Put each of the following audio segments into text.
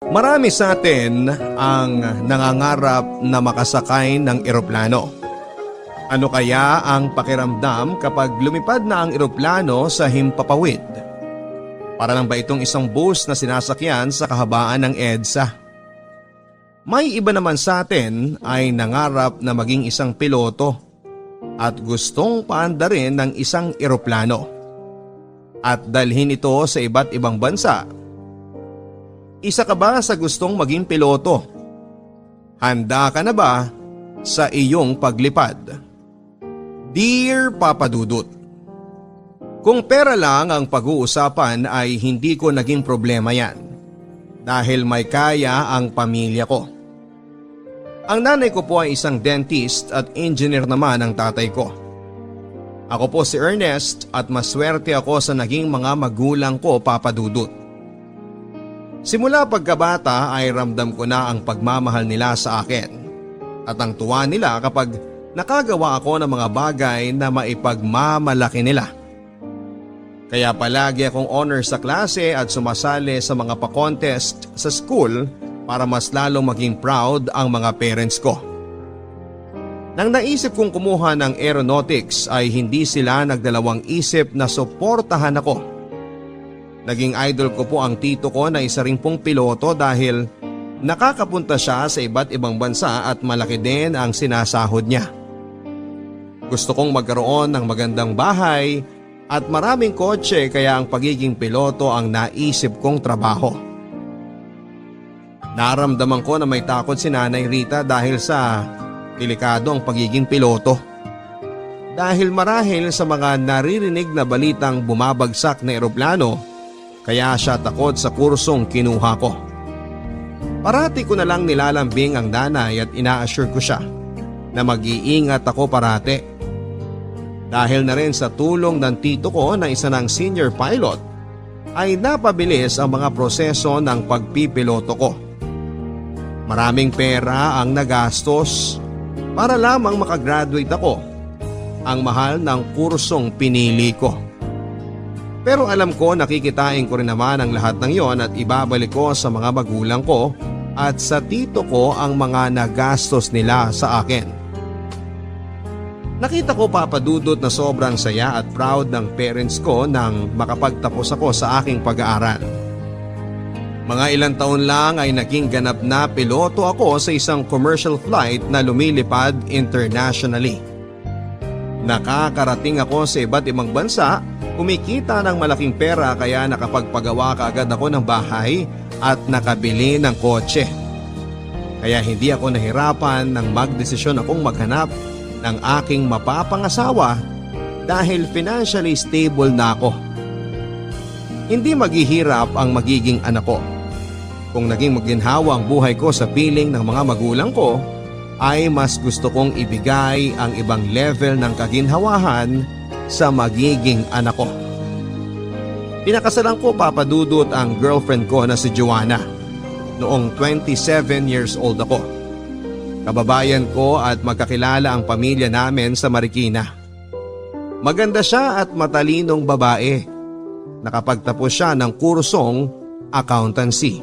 Marami sa atin ang nangangarap na makasakay ng eroplano. Ano kaya ang pakiramdam kapag lumipad na ang eroplano sa himpapawid? Para lang ba itong isang bus na sinasakyan sa kahabaan ng EDSA? May iba naman sa atin ay nangarap na maging isang piloto at gustong paandarin ng isang eroplano at dalhin ito sa iba't ibang bansa. Isa ka ba sa gustong maging piloto? Handa ka na ba sa iyong paglipad? Dear Papa Dudut, kung pera lang ang pag-uusapan ay hindi ko naging problema yan dahil may kaya ang pamilya ko. Ang nanay ko po ay isang dentist at engineer naman ang tatay ko. Ako po si Ernest at maswerte ako sa naging mga magulang ko, Papa Dudut. Simula pagkabata ay ramdam ko na ang pagmamahal nila sa akin at ang tuwa nila kapag nakagawa ako ng mga bagay na maipagmamalaki nila. Kaya palagi akong honor sa klase at sumasali sa mga pa-contest sa school para mas lalong maging proud ang mga parents ko. Nang naisip kong kumuha ng aeronautics ay hindi sila nagdalawang isip na suportahan ako. Naging idol ko po ang tito ko na isa rin pong piloto dahil nakakapunta siya sa iba't ibang bansa at malaki din ang sinasahod niya. Gusto kong magkaroon ng magandang bahay at maraming kotse kaya ang pagiging piloto ang naisip kong trabaho. Naramdaman ko na may takot si Nanay Rita dahil sa delikado ang pagiging piloto. Dahil marahil sa mga naririnig na balitang bumabagsak na eroplano, kaya siya takot sa kursong kinuha ko. Parati ko na lang nilalambing ang nanay at ina-assure ko siya na mag-iingat ako parati. Dahil na rin sa tulong ng tito ko na isa ng senior pilot, ay napabilis ang mga proseso ng pagpipiloto ko. Maraming pera ang nagastos para lamang makagraduate ako. Ang mahal ng kursong pinili ko. Pero alam ko nakikitain ko rin naman ang lahat ng yon at ibabalik ko sa mga magulang ko at sa tito ko ang mga nagastos nila sa akin. Nakita ko, Papa Dudut, na sobrang saya at proud ng parents ko nang makapagtapos ako sa aking pag-aaral. Mga ilang taon lang ay naging ganap na piloto ako sa isang commercial flight na lumilipad internationally. Nakakarating ako sa iba't ibang bansa, kumikita ng malaking pera kaya nakapagpagawa kaagad ako ng bahay at nakabili ng kotse. Kaya hindi ako nahirapan nang magdesisyon akong maghanap ng aking mapapangasawa dahil financially stable na ako. Hindi maghihirap ang magiging anak ko. Kung naging maginhawa ang buhay ko sa piling ng mga magulang ko, ay mas gusto kong ibigay ang ibang level ng kaginhawahan sa magiging anak ko. Pinakasalan ko, Papa Dudut, ang girlfriend ko na si Joanna. Noong 27 years old ako. Kababayan ko at magkakilala ang pamilya namin sa Marikina. Maganda siya at matalinong babae. Nakapagtapos siya ng kursong accountancy.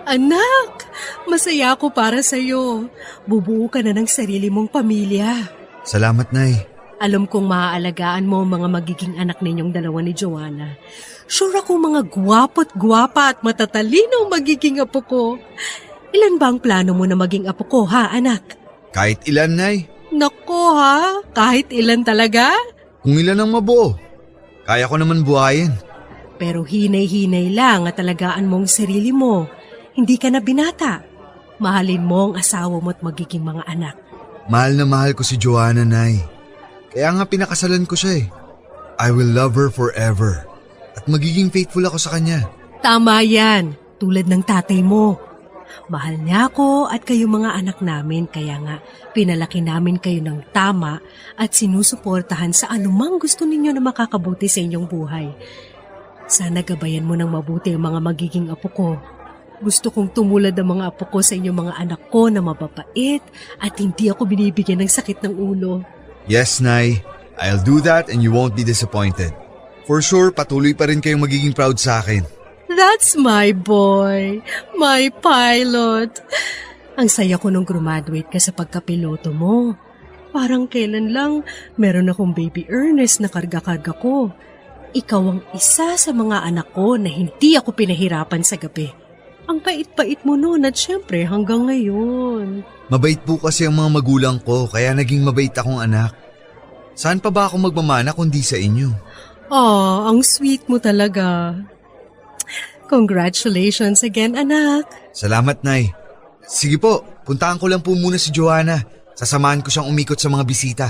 Anak, masaya ako para sa'yo. Bubuo ka na ng sarili mong pamilya. Salamat, Nay. Alam kong maaalagaan mo ang mga magiging anak ninyong dalawa ni Joanna. Sure ako mga gwapo't gwapa at matatalino ang magiging apo ko. Ilan ba ang plano mo na maging apo ko, ha, anak? Kahit ilan, Nay. Nako, ha? Kahit ilan talaga? Kung ilan ang mabuo. Kaya ko naman buhayin. Pero hinay-hinay lang at alagaan mo ang sarili mo. Hindi ka na binata. Mahalin mo ang asawa mo at magiging mga anak. Mahal na mahal ko si Joanna, Nay. Kaya nga pinakasalan ko siya eh. I will love her forever. At magiging faithful ako sa kanya. Tama yan, tulad ng tatay mo. Mahal niya ako at kayo mga anak namin, kaya nga pinalaki namin kayo ng tama at sinusuportahan sa anumang gusto ninyo na makakabuti sa inyong buhay. Sana gabayan mo ng mabuti ang mga magiging apo ko. Gusto kong tumulad ang mga apo ko sa inyong mga anak ko na mababait at hindi ako binibigyan ng sakit ng ulo. Yes, Nay. I'll do that and you won't be disappointed. For sure, patuloy pa rin kayong magiging proud sa akin. That's my boy, my pilot. Ang saya ko nung graduate ka sa pagkapiloto mo. Parang kailan lang meron akong baby Ernest na karga-karga ko. Ikaw ang isa sa mga anak ko na hindi ako pinahirapan sa gabi. Ang pait-pait mo noon at syempre hanggang ngayon. Mabait po kasi ang mga magulang ko kaya naging mabait akong anak. Saan pa ba ako magmamana kundi sa inyo? Ang sweet mo talaga. Congratulations again, anak. Salamat, Nay. Sige po, puntahan ko lang po muna si Joanna. Sasamahan ko siyang umikot sa mga bisita.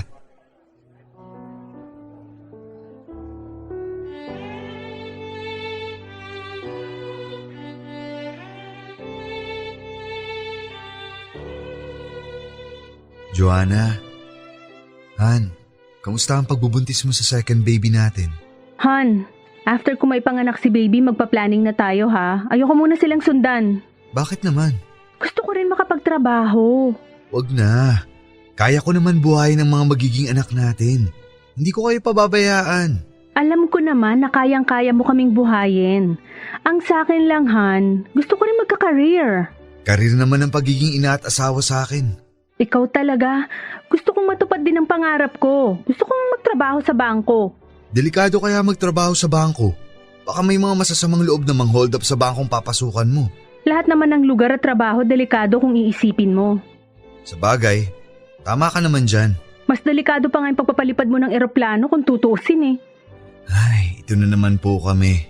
Joanna, Han, kamusta ang pagbubuntis mo sa second baby natin? Han, after ko may panganak si baby, magpa-planning na tayo ha. Ayoko muna silang sundan. Bakit naman? Gusto ko rin makapagtrabaho. Wag na. Kaya ko naman buhayin ang mga magiging anak natin. Hindi ko kayo pababayaan. Alam ko naman na kayang-kaya mo kaming buhayin. Ang sa akin lang, Han, gusto ko rin magka-career. Karir naman ang pagiging ina at asawa sa akin. Ikaw talaga. Gusto kong matupad din ang pangarap ko. Gusto kong magtrabaho sa bangko. Delikado kaya magtrabaho sa bangko. Baka may mga masasamang loob na mang-hold up sa bangkong papasukan mo. Lahat naman ng lugar at trabaho delikado kung iisipin mo. Sa bagay, tama ka naman dyan. Mas delikado pa nga yung pagpapalipad mo ng eroplano kung tutuusin eh. Ay, ito na naman po kami.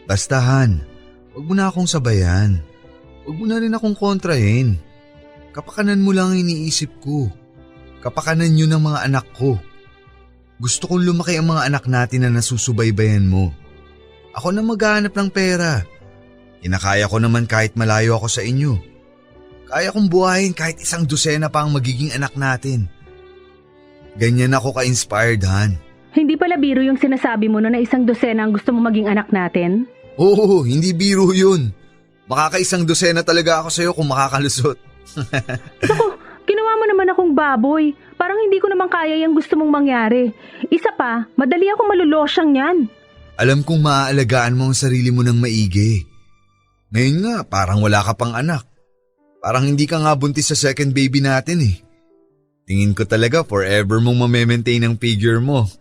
Basta Han, wag mo na akong sabayan. Wag mo na rin akong kontrahin. Kapakanan mo lang ang iniisip ko. Kapakanan yun ng mga anak ko. Gusto kong lumaki ang mga anak natin na nasusubaybayan mo. Ako na maghahanap ng pera. Kinakaya ko naman kahit malayo ako sa inyo. Kaya kong buhayin kahit 1 dosena pa ang magiging anak natin. Ganyan ako ka-inspired, Han. Hindi pala biro yung sinasabi mo no na 1 dosena ang gusto mo maging anak natin? Oo, hindi biro yun. Makaka 1 dosena talaga ako sa'yo kung makakalusot. Naku, ginawa mo naman akong baboy. Parang hindi ko naman kaya yung gusto mong mangyari. Isa pa, madali ako malulosyang yan. Alam kong maaalagaan mo ang sarili mo ng maigi. Ngayon nga, parang wala ka pang anak. Parang hindi ka nga buntis sa second baby natin eh. Tingin ko talaga forever mong mamaintain ang figure mo.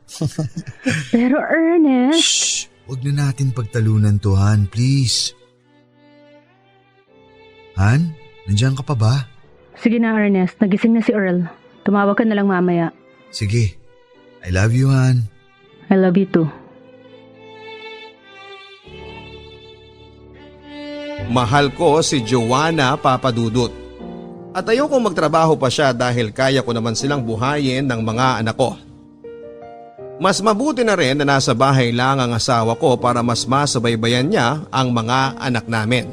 Pero Ernest… Shh! Huwag na natin pagtalunan to, Han, please. Han, nandiyan ka pa ba? Sige na Ernest, nagising na si Earl. Tumawag ka na lang mamaya. Sige. I love you, Han. I love you too. Mahal ko si Joanna, Papa Dudut. At ayokong magtrabaho pa siya dahil kaya ko naman silang buhayin ng mga anak ko. Mas mabuti na rin na nasa bahay lang ang asawa ko para mas masabaybayan niya ang mga anak namin.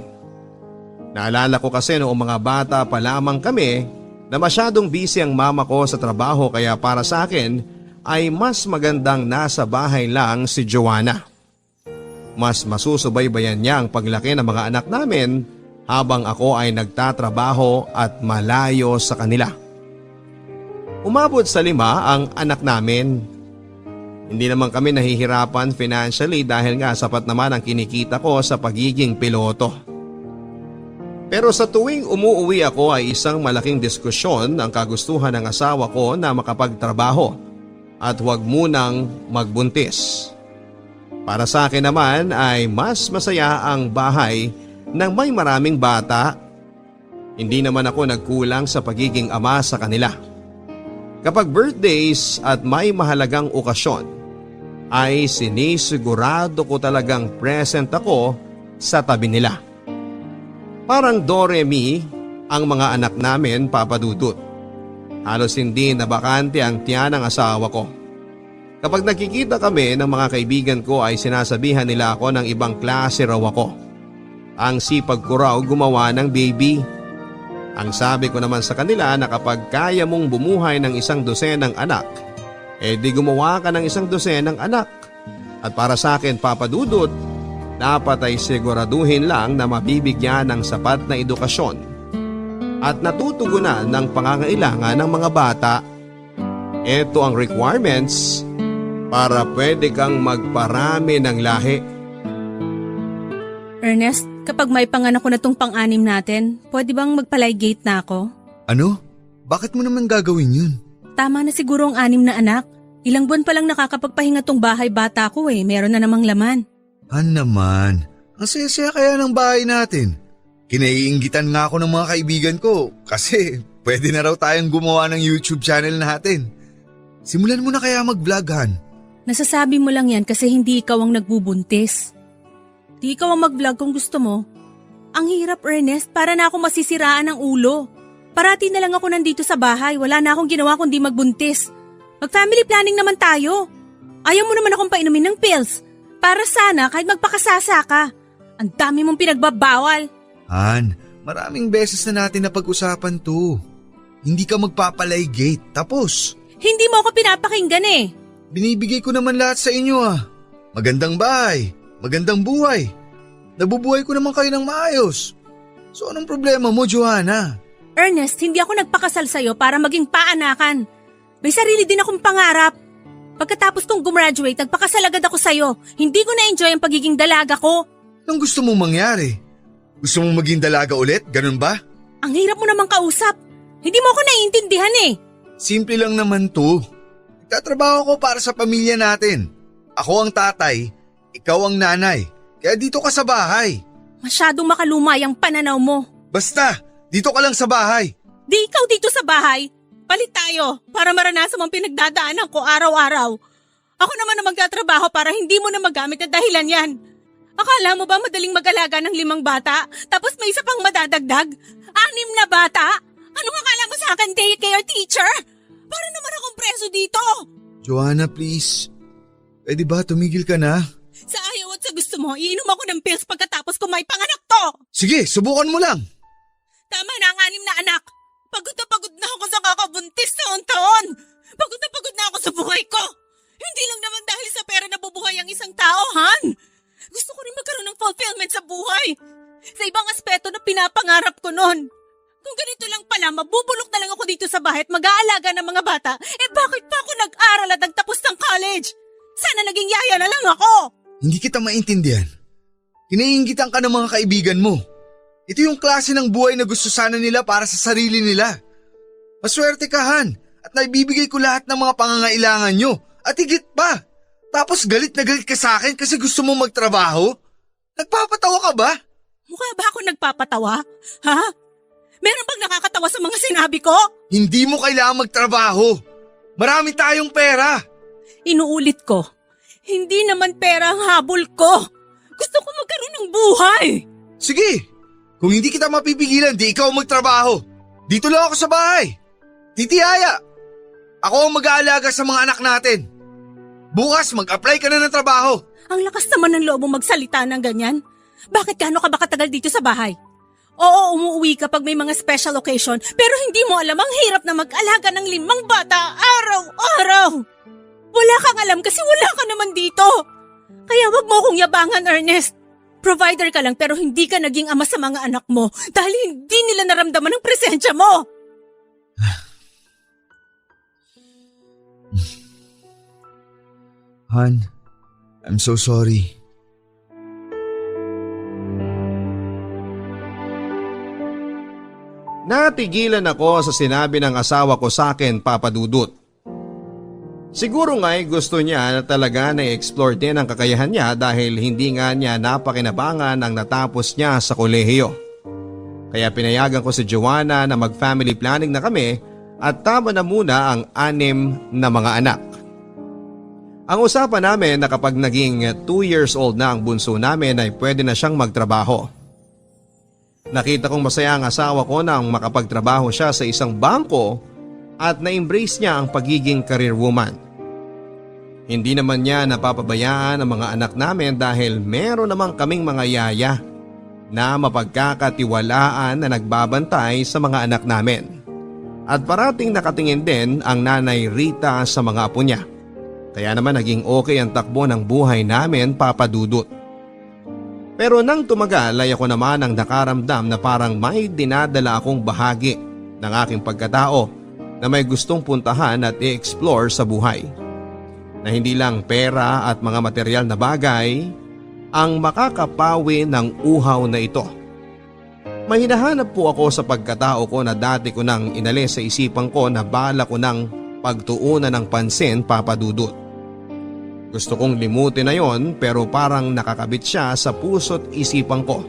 Naalala ko kasi noong mga bata pa lamang kami na masyadong busy ang mama ko sa trabaho kaya para sa akin ay mas magandang nasa bahay lang si Joanna. Mas masusubaybayan niya ang paglaki ng mga anak namin habang ako ay nagtatrabaho at malayo sa kanila. Umabot sa 5 ang anak namin. Hindi naman kami nahihirapan financially dahil nga sapat naman ang kinikita ko sa pagiging piloto. Pero sa tuwing umuuwi ako ay isang malaking diskusyon ang kagustuhan ng asawa ko na makapagtrabaho at huwag munang magbuntis. Para sa akin naman ay mas masaya ang bahay nang may maraming bata. Hindi naman ako nagkulang sa pagiging ama sa kanila. Kapag birthdays at may mahalagang okasyon, ay sinisigurado ko talagang present ako sa tabi nila. Parang Doremi ang mga anak namin, Papa Dudut. Halos hindi nabakante ang tiyan ng asawa ko. Kapag nakikita kami ng mga kaibigan ko ay sinasabihan nila ako ng ibang klase raw ako. Ang sipag ko raw gumawa ng baby. Ang sabi ko naman sa kanila na kapag kaya mong bumuhay ng 1 dosenang anak, eh di gumawa ka ng 1 dosenang anak. At para sa akin, Papa Dudut, dapat ay siguraduhin lang na mabibigyan ng sapat na edukasyon at natutugunan ng pangangailangan ng mga bata. Ito ang requirements para pwede kang magparami ng lahi. Ernest, kapag may panganak ko na tong pang-anim natin, pwede bang magpaligate na ako? Ano? Bakit mo naman gagawin yun? Tama na siguro ang 6 na anak. Ilang buwan pa lang nakakapagpahinga tong bahay bata ko meron na namang laman. Han naman, ang saya-saya kaya ng bahay natin. Kinaiinggitan nga ako ng mga kaibigan ko kasi pwede na raw tayong gumawa ng YouTube channel natin. Simulan mo na kaya mag-vlog, Han. Nasasabi mo lang yan kasi hindi ikaw ang nagbubuntis. Di ikaw ang mag-vlog kung gusto mo. Ang hirap, Ernest, para na ako masisiraan ng ulo. Parati na lang ako nandito sa bahay, wala na akong ginawa kundi magbuntis. Mag-family planning naman tayo. Ayaw mo naman akong painumin ng pills. Para sana kahit magpakasasa ka. Ang dami mong pinagbabawal. Han, maraming beses na natin napag-usapan to. Hindi ka magpapaligate, tapos. Hindi mo ako pinapakinggan Binibigay ko naman lahat sa inyo Magandang bahay, magandang buhay. Nabubuhay ko naman kayo ng maayos. So anong problema mo, Joanna? Ernest, hindi ako nagpakasal sa'yo para maging paanakan. May sarili din akong pangarap. Pagkatapos kong gumraduate, nagpakasal agad ako sa'yo. Hindi ko na-enjoy ang pagiging dalaga ko. Anong gusto mong mangyari? Gusto mong maging dalaga ulit? Ganun ba? Ang hirap mo namang kausap. Hindi mo ako naiintindihan Simple lang naman to. Nagtatrabaho ko para sa pamilya natin. Ako ang tatay, ikaw ang nanay. Kaya dito ka sa bahay. Masyadong makalumay ang pananaw mo. Basta, dito ka lang sa bahay. Di ikaw dito sa bahay. Palit tayo para maranasan mo ang pinagdadaanan ko araw-araw. Ako naman na magtatrabaho para hindi mo na magamit na dahilan yan. Akala mo ba madaling mag-alaga ng 5 bata? Tapos may isa pang madadagdag? 6 na bata? Anong akala mo sa akin, daycare teacher? Para naman akong preso dito. Joanna, please. Pwede ba tumigil ka na? Sa ayaw at sa gusto mo, iinom ako ng pills pagkatapos ko may panganak to. Sige, subukan mo lang. Tama na ang 6 na anak. Pagod na ako sa kakabuntis taon-taon. Pagod na ako sa buhay ko. Hindi lang naman dahil sa pera na bubuhay ang isang tao, Han. Gusto ko rin magkaroon ng fulfillment sa buhay. Sa ibang aspeto na pinapangarap ko noon. Kung ganito lang pala, mabubulok na lang ako dito sa bahay at mag-aalaga ng mga bata, bakit pa ako nag-aral at nagtapos ng college? Sana naging yaya na lang ako. Hindi kita maintindihan. Kinaiinggitan ka ng mga kaibigan mo. Ito yung klase ng buhay na gusto sana nila para sa sarili nila. Maswerte ka, Han, at naibibigay ko lahat ng mga pangangailangan nyo. At higit pa. Tapos galit na galit ka sa akin kasi gusto mo magtrabaho? Nagpapatawa ka ba? Mukha ba ako nagpapatawa? Ha? Meron bang nakakatawa sa mga sinabi ko? Hindi mo kailangan magtrabaho. Marami tayong pera. Inuulit ko. Hindi naman pera ang habol ko. Gusto ko magkaroon ng buhay. Sige. Kung hindi kita mapipigilan, di ikaw magtrabaho. Dito lang ako sa bahay. Titihaya. Ako ang mag-aalaga sa mga anak natin. Bukas mag-apply ka na ng trabaho. Ang lakas naman ng loob mong magsalita ng ganyan. Bakit gaano ka ba katagal dito sa bahay? Oo, umuwi ka pag may mga special occasion, pero hindi mo alam ang hirap na mag-alaga ng 5 bata araw-araw. Wala kang alam kasi wala ka naman dito. Kaya wag mo akong yabangan, Ernest. Provider ka lang pero hindi ka naging ama sa mga anak mo dahil hindi nila naramdaman ang presensya mo. Han, I'm so sorry. Natigilan ako sa sinabi ng asawa ko sa akin, Papa Dudut. Siguro nga'y gusto niya na talaga na-explore din ang kakayahan niya dahil hindi nga niya napakinabangan ang natapos niya sa kolehiyo. Kaya pinayagan ko si Joanna na mag-family planning na kami at tama na muna ang 6 na mga anak. Ang usapan namin na kapag naging 2 years old na ang bunso namin ay pwede na siyang magtrabaho. Nakita kong masaya ang asawa ko nang makapagtrabaho siya sa isang bangko at na-embrace niya ang pagiging career woman. Hindi naman niya napapabayaan ang mga anak namin dahil meron namang kaming mga yaya na mapagkakatiwalaan na nagbabantay sa mga anak namin. At parating nakatingin din ang nanay Rita sa mga apo niya. Kaya naman naging okay ang takbo ng buhay namin, Papa Dudut. Pero nang tumagal ay ako naman ang nakaramdam na parang may dinadala akong bahagi ng aking pagkatao na may gustong puntahan at i-explore sa buhay. na hindi lang pera at mga material na bagay ang makakapawi ng uhaw na ito. May hinahanap po ako sa pagkatao ko na dati ko nang inalis sa isipan ko na bala ko nang pagtuunan ng pansin, Papa Dudut. Gusto kong limutin na yon pero parang nakakabit siya sa puso't isipan ko.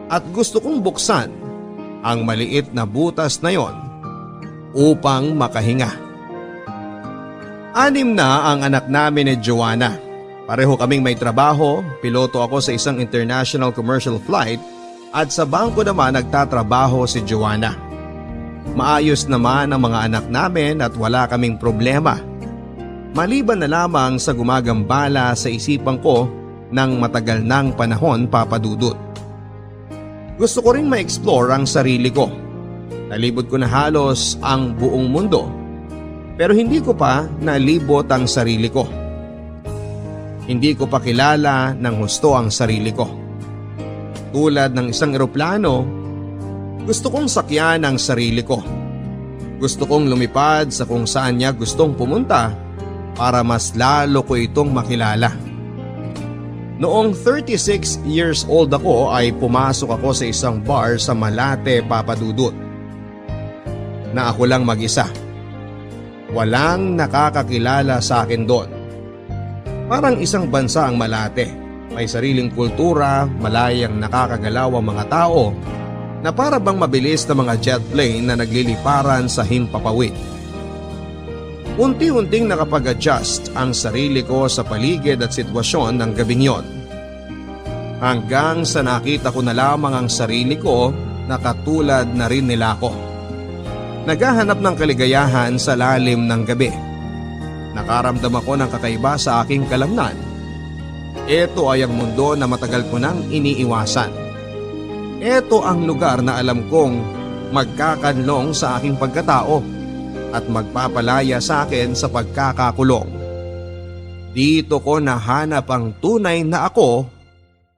At gusto kong buksan ang maliit na butas na yon upang makahinga. 6 na ang anak namin ni Joanna. Pareho kaming may trabaho, piloto ako sa isang international commercial flight at sa bangko naman nagtatrabaho si Joanna. Maayos naman ang mga anak namin at wala kaming problema. Maliban na lamang sa gumagambala sa isipan ko ng matagal ng panahon, Papa Dudut. Gusto ko ring ma-explore ang sarili ko. Nalibot ko na halos ang buong mundo. Pero hindi ko pa nalibot ang sarili ko. Hindi ko pa kilala ng husto ang sarili ko. Tulad ng isang eroplano, gusto kong sakyan ang sarili ko. Gusto kong lumipad sa kung saan niya gustong pumunta para mas lalo ko itong makilala. Noong 36 years old ako ay pumasok ako sa isang bar sa Malate, Papa Dudut. Na ako lang mag-isa. Walang nakakakilala sa akin doon. Parang isang bansa ang Malate. May sariling kultura, malayang nakakagalaw ang mga tao na para bang mabilis na mga jet plane na nagliliparan sa himpapawid. Unti-unting nakapag-adjust ang sarili ko sa paligid at sitwasyon ng gabing yon. Hanggang sa nakita ko na lamang ang sarili ko na katulad na rin nila ko. Naghahanap ng kaligayahan sa lalim ng gabi. Nakaramdam ako ng kakaiba sa aking kalamnan. Ito ay ang mundo na matagal ko nang iniiwasan. Ito ang lugar na alam kong magkakanlong sa aking pagkatao at magpapalaya sa akin sa pagkakakulong. Dito ko nahanap ang tunay na ako,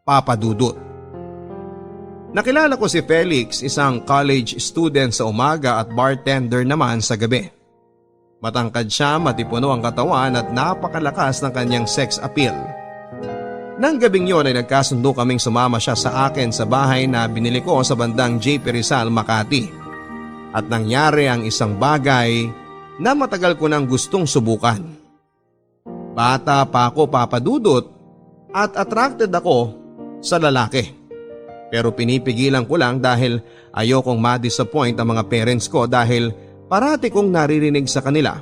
Papa Dudut. Nakilala ko si Felix, isang college student sa umaga at bartender naman sa gabi. Matangkad siya, matipuno ang katawan at napakalakas ng kanyang sex appeal. Nang gabing yon ay nagkasundo kaming sumama siya sa akin sa bahay na binili ko sa bandang JP Rizal, Makati. At nangyari ang isang bagay na matagal ko nang gustong subukan. Bata pa ako, Papa Dudut, at attracted ako sa lalaki. Pero pinipigilan ko lang dahil ayokong ma-disappoint ang mga parents ko dahil parati kong naririnig sa kanila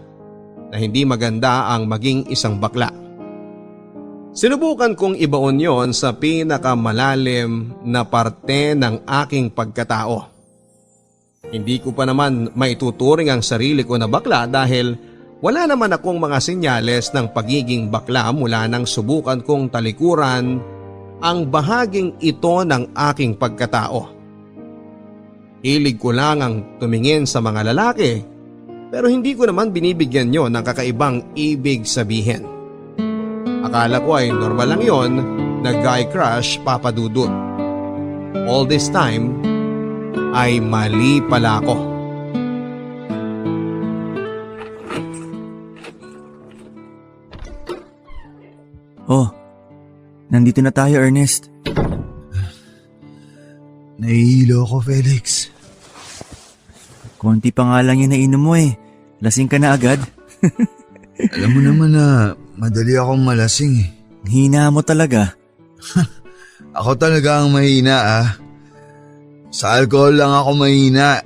na hindi maganda ang maging isang bakla. Sinubukan kong ibaon yon sa pinakamalalim na parte ng aking pagkatao. Hindi ko pa naman maituturing ang sarili ko na bakla dahil wala naman akong mga senyales ng pagiging bakla mula nang subukan kong talikuran ang bahaging ito ng aking pagkatao. Hilig ko lang ang tumingin sa mga lalaki pero hindi ko naman binibigyan yon ng kakaibang ibig sabihin. Akala ko ay normal lang yon na guy crush, Papa Dudut. All this time ay mali pala ako. Oh, nandito na tayo, Ernest. Nahihilo ako, Felix. Konti pa nga lang yung nainom mo eh. Lasing ka na agad. Alam mo naman na madali akong malasing eh. Hina mo talaga. Ako talaga ang mahina Sa alcohol lang ako mahina.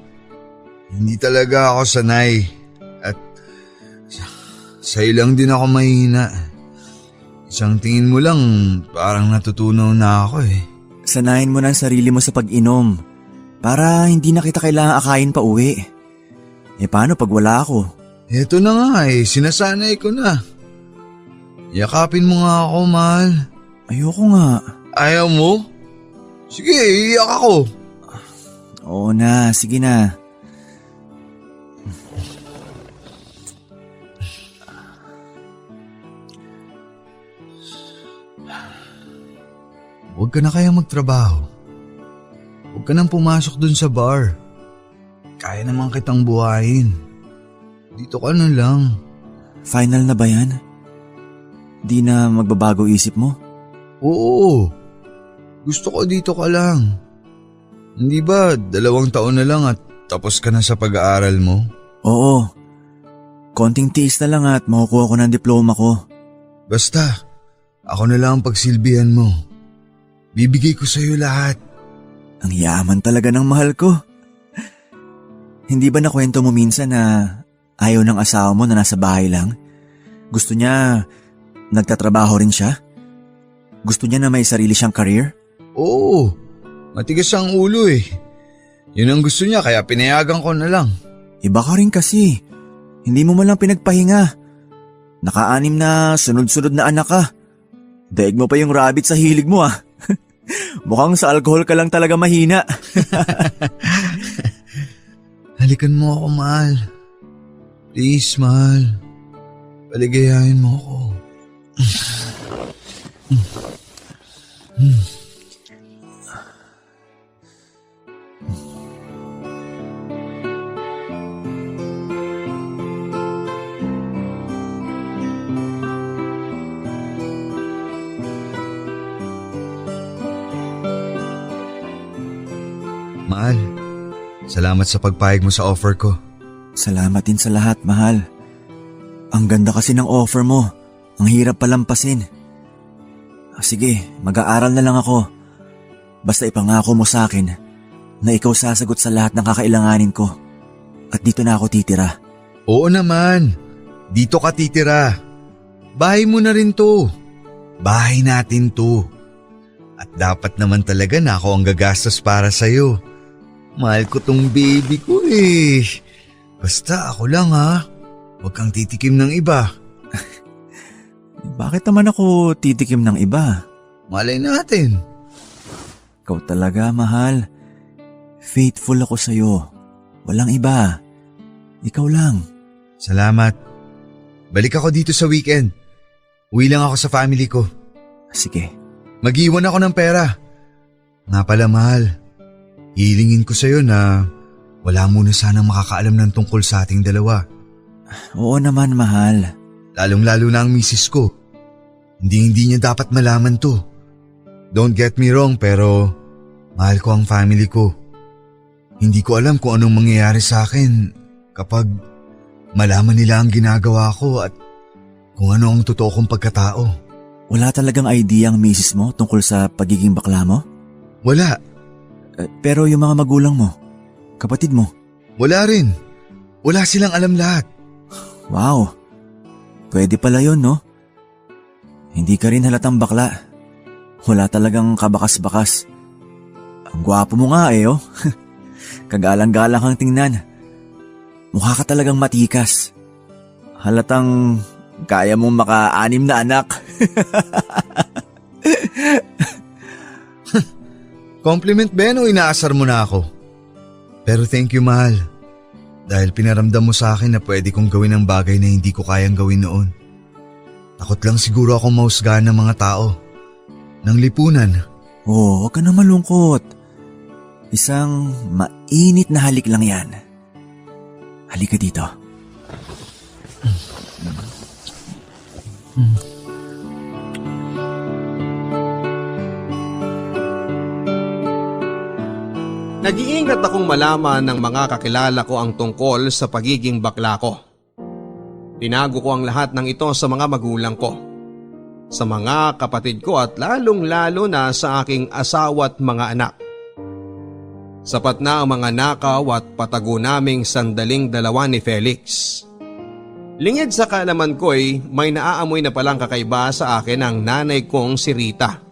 Hindi talaga ako sanay. At sa'yo lang din ako mahina. Isang tingin mo lang parang natutunaw na ako eh. Sanayin mo na ang sarili mo sa pag-inom. Para hindi na kita kailangang akayin pa uwi. Paano pag wala ako? Eto na nga sinasanay ko na. Yakapin mo nga ako, mahal. Ayoko nga. Ayaw mo? Sige, iyak ako. Oo na, sige na. Huwag ka na kayang magtrabaho. Huwag ka nang pumasok dun sa bar. Kaya naman kitang buhayin. Dito ka na lang. Final na ba yan? Di na magbabago isip mo? Oo. Gusto ko dito ka lang. Hindi ba 2 taon na lang at tapos ka na sa pag-aaral mo? Oo. Konting tiis na lang at makukuha ko ng diploma ko. Basta, ako na lang ang pagsilbihan mo. Bibigay ko sa'yo lahat. Ang yaman talaga ng mahal ko. Hindi ba nakwento mo minsan na ayaw ng asawa mo na nasa bahay lang? Gusto niya nagtatrabaho rin siya? Gusto niya na may sarili siyang career? Oo, matigas ang ulo eh. Yun ang gusto niya kaya pinayagan ko na lang. Iba ka rin kasi. Hindi mo man lang pinagpahinga. Naka-6 na sunod-sunod na anak ka. Daig mo pa yung rabbit sa hilig mo ah. Mukhang sa alcohol ka lang talaga mahina. Halikan mo ako, mahal. Please, mahal. Paligayahin mo ako. Mahal, salamat sa pagpayag mo sa offer ko. Salamat din sa lahat, mahal. Ang ganda kasi ng offer mo. Ang hirap palampasin. Sige, mag-aaral na lang ako. Basta ipangako mo sa akin na ikaw sasagot sa lahat ng kakailanganin ko. At dito na ako titira. Oo naman, dito ka titira. Bahay mo na rin to. Bahay natin to. At dapat naman talaga na ako ang gagastos para sa'yo. Mahal ko tong baby ko eh. Basta ako lang ha. Huwag kang titikim ng iba. Bakit naman ako titikim ng iba? Malay natin. Ikaw talaga, mahal. Faithful ako sa'yo. Walang iba. Ikaw lang. Salamat. Balik ako dito sa weekend. Uwi lang ako sa family ko. Sige. Mag-iwan ako ng pera. Nga pala, mahal. Hilingin ko sa'yo na wala muna sanang makakaalam ng tungkol sa ating dalawa. Oo naman, mahal. Lalong-lalo na ang misis ko. Hindi niya dapat malaman to. Don't get me wrong pero mahal ko ang family ko. Hindi ko alam kung anong mangyayari sa akin kapag malaman nila ang ginagawa ko at kung ano ang totoo kong pagkatao. Wala talagang idea ang misis mo tungkol sa pagiging bakla mo? Wala. Pero yung mga magulang mo, kapatid mo? Wala rin. Wala silang alam lahat. Wow. Pwede pala yun, no? Hindi ka rin halatang bakla. Wala talagang kabakas-bakas. Ang gwapo mo nga eh, oh. Kagalang-galang kang tingnan. Mukha ka talagang matikas. Halatang kaya mong maka-6 na anak. Compliment ba yan o inaasar mo na ako? Pero thank you, mahal. Dahil pinaramdam mo sa akin na pwede kong gawin ang bagay na hindi ko kayang gawin noon. Takot lang siguro akong mahusgahan ng mga tao. Ng lipunan. Oh, huwag ka na malungkot. Isang mainit na halik lang yan. Halika dito. Nag-iingat akong malaman ng mga kakilala ko ang tungkol sa pagiging bakla ko. Tinago ko ang lahat ng ito sa mga magulang ko, sa mga kapatid ko at lalong-lalo na sa aking asawa at mga anak. Sapat na ang mga nakaw at patago naming sandaling dalawa ni Felix. Lingid sa kaalaman ko'y may naaamoy na palang kakaiba sa akin ang nanay kong si Rita.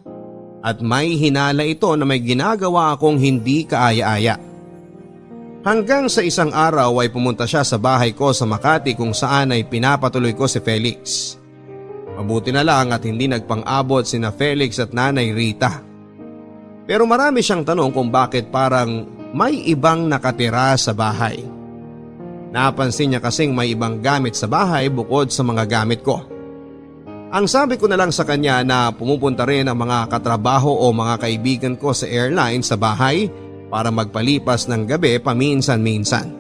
At may hinala ito na may ginagawa akong hindi kaaya-aya. Hanggang sa isang araw ay pumunta siya sa bahay ko sa Makati kung saan ay pinapatuloy ko si Felix. Mabuti na lang at hindi nagpang-abot sina Felix at Nanay Rita. Pero marami siyang tanong kung bakit parang may ibang nakatira sa bahay. Napansin niya kasing may ibang gamit sa bahay bukod sa mga gamit ko. Ang sabi ko na lang sa kanya na pumupunta rin ang mga katrabaho o mga kaibigan ko sa airline sa bahay para magpalipas ng gabi paminsan-minsan.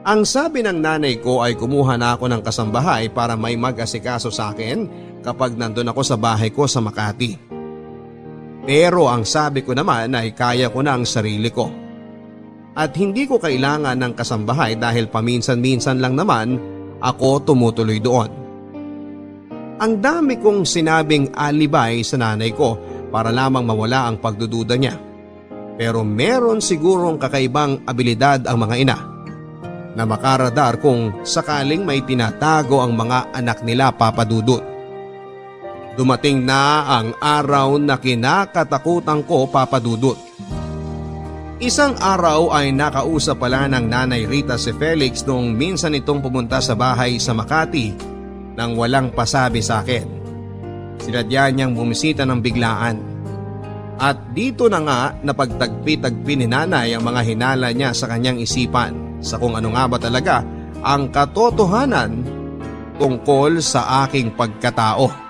Ang sabi ng nanay ko ay kumuha na ako ng kasambahay para may mag-asikaso sa akin kapag nandun ako sa bahay ko sa Makati. Pero ang sabi ko naman ay kaya ko na ang sarili ko. At hindi ko kailangan ng kasambahay dahil paminsan-minsan lang naman ako tumutuloy doon. Ang dami kong sinabing alibay sa nanay ko para lamang mawala ang pagdududa niya. Pero meron sigurong kakaibang abilidad ang mga ina na makaradar kung sakaling may tinatago ang mga anak nila, Papa Dudut. Dumating na ang araw na kinakatakutan ko, Papa Dudut. Isang araw ay nakausap pala ng Nanay Rita si Felix nung minsan itong pumunta sa bahay sa Makati nang walang pasabi sa akin. Sinadya niyang bumisita ng biglaan. At dito na nga napagtagpi-tagpi ni Nanay ang mga hinala niya sa kanyang isipan sa kung ano nga ba talaga ang katotohanan tungkol sa aking pagkatao.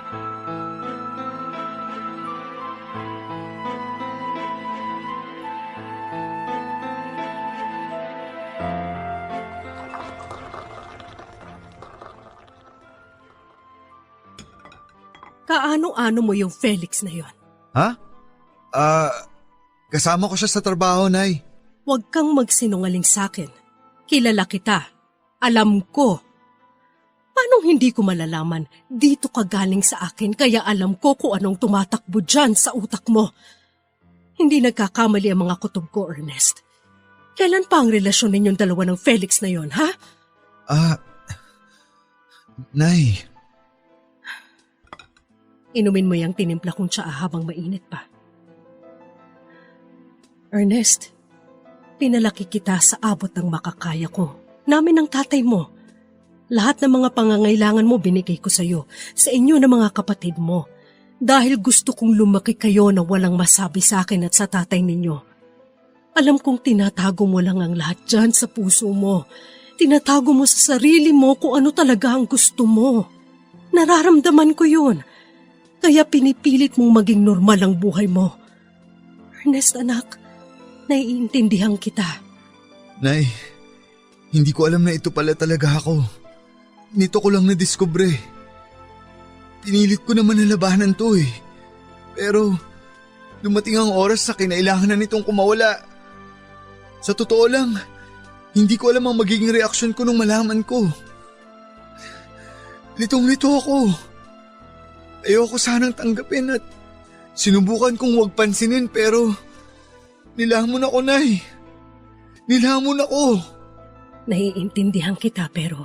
Kaano-ano mo yung Felix na yon? Ha? Kasama ko siya sa trabaho, Nay. Huwag kang magsinungaling sa'kin. Kilala kita. Alam ko. Paano hindi ko malalaman? Dito ka galing sa akin kaya alam ko kung anong tumatakbo dyan sa utak mo. Hindi nagkakamali ang mga kutob ko, Ernest. Kailan pa ang relasyon ninyong dalawa ng Felix na yon, ha? Nay. Inumin mo yung tinimpla kong tsaa habang mainit pa. Ernest, pinalaki kita sa abot ng makakaya ko. Namin ng tatay mo. Lahat ng mga pangangailangan mo binigay ko sa iyo, sa inyo na mga kapatid mo. Dahil gusto kong lumaki kayo na walang masabi sa akin at sa tatay ninyo. Alam kong tinatago mo lang ang lahat dyan sa puso mo. Tinatago mo sa sarili mo kung ano talaga ang gusto mo. Nararamdaman ko yun. Kaya pinipilit mong maging normal ang buhay mo. Ernest, anak, naiintindihan kita. Nay, hindi ko alam na ito pala talaga ako. Nito ko lang nadiskubre. Pinilit ko naman na labanan to eh. Pero dumating ang oras sa kinailangan na nitong kumawala. Sa totoo lang, hindi ko alam ang magiging reaksyon ko nung malaman ko. Litong-lito ako. Ayoko sanang tanggapin at sinubukan kong huwag pansinin pero nilamon ako, Nay. Nilamon ako. Naiintindihan kita pero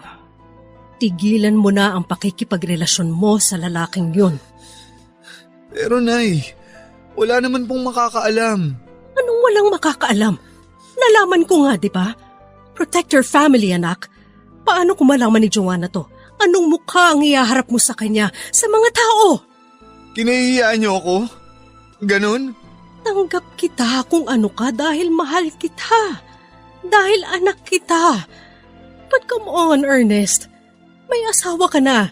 tigilan mo na ang pakikipagrelasyon mo sa lalaking yun. Pero Nay, wala naman pong makakaalam. Anong walang makakaalam? Nalaman ko nga, di ba? Protect your family, anak. Paano ko malaman ni Joanna to? Anong mukha ang ihaharap mo sa kanya sa mga tao? Kinahihiyaan niyo ako? Ganon? Tanggap kita kung ano ka dahil mahal kita. Dahil anak kita. But come on, Ernest. May asawa ka na.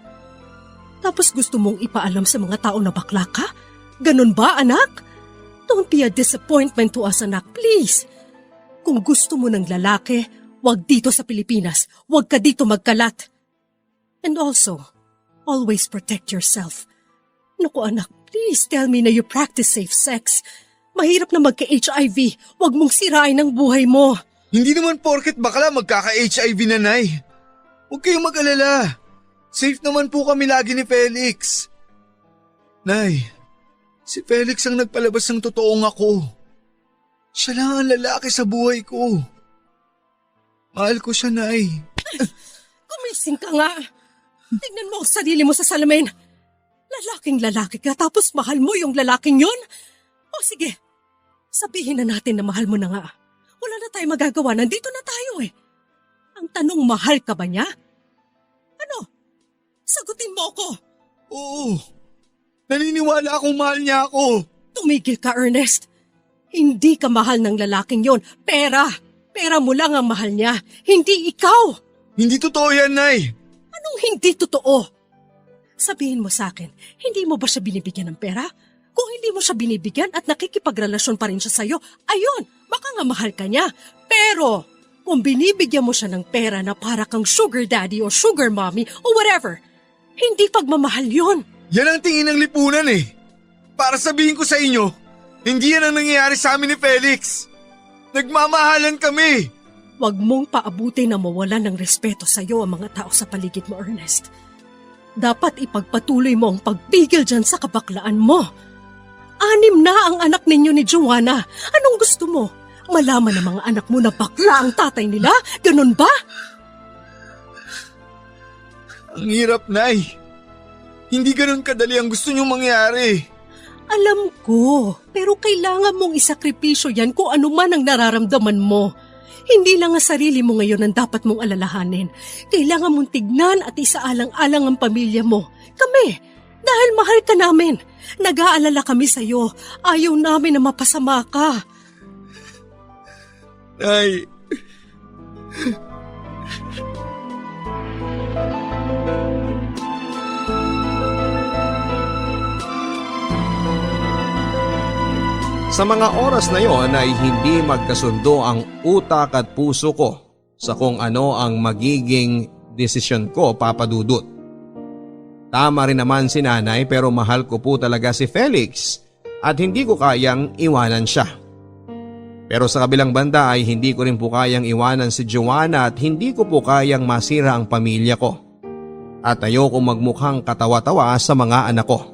Tapos gusto mong ipaalam sa mga tao na bakla ka? Ganon ba, anak? Don't be a disappointment to us, anak, please. Kung gusto mo ng lalaki, wag dito sa Pilipinas. Wag ka dito magkalat. And also, always protect yourself. Naku anak, please tell me na you practice safe sex. Mahirap na magka-HIV. Huwag mong sirain ang buhay mo. Hindi naman porket bakla magkaka-HIV na, Nay. Huwag kayong mag-alala. Safe naman po kami lagi ni Felix. Nay, si Felix ang nagpalabas ng totoong ako. Siya lang ang lalaki sa buhay ko. Mahal ko siya, Nay. Kumising ka nga. Tignan mo ang sarili mo sa salamin. Lalaking lalaki ka tapos mahal mo yung lalaking yun? O sige, sabihin na natin na mahal mo na nga. Wala na tayong magagawa, nandito na tayo eh. Ang tanong, mahal ka ba niya? Ano? Sagutin mo ako. Oo, naniniwala akong mahal niya ako. Tumigil ka, Ernest. Hindi ka mahal ng lalaking yon. Pera. Pera mo lang ang mahal niya. Hindi ikaw. Hindi totoo yan, Nay. Anong hindi totoo? Sabihin mo sa akin, hindi mo ba siya binibigyan ng pera? Kung hindi mo siya binibigyan at nakikipagrelasyon pa rin siya sa'yo, ayun, baka nga mahal ka niya. Pero kung binibigyan mo siya ng pera na para kang sugar daddy o sugar mommy o whatever, hindi pagmamahal yun. Yan ang tingin ng lipunan eh. Para sabihin ko sa inyo, hindi yan ang nangyayari sa amin ni Felix. Nagmamahalan kami. Huwag mong paabuti na mawalan ng respeto sa iyo ang mga tao sa paligid mo, Ernest. Dapat ipagpatuloy mo ang pagpigil dyan sa kabaklaan mo. 6 na ang anak ninyo ni Joanna. Anong gusto mo? Malaman ng mga anak mo na bakla ang tatay nila? Ganun ba? Ang hirap, Nay. Hindi ganun kadali ang gusto niyong mangyari. Alam ko, pero kailangan mong isakripisyo yan kung ano man ang nararamdaman mo. Hindi lang ang sarili mo ngayon ang dapat mong alalahanin. Kailangan mong tignan at isaalang-alang ang pamilya mo. Kami, dahil mahal ka namin. Nag-aalala kami sa iyo. Ayaw namin na mapasama ka. Nay. Sa mga oras na yon ay hindi magkasundo ang utak at puso ko sa kung ano ang magiging desisyon ko, Papa Dudut. Tama rin naman si nanay pero mahal ko po talaga si Felix at hindi ko kayang iwanan siya. Pero sa kabilang banda ay hindi ko rin po kayang iwanan si Joanna at hindi ko po kayang masira ang pamilya ko. At ayoko magmukhang katawa-tawa sa mga anak ko.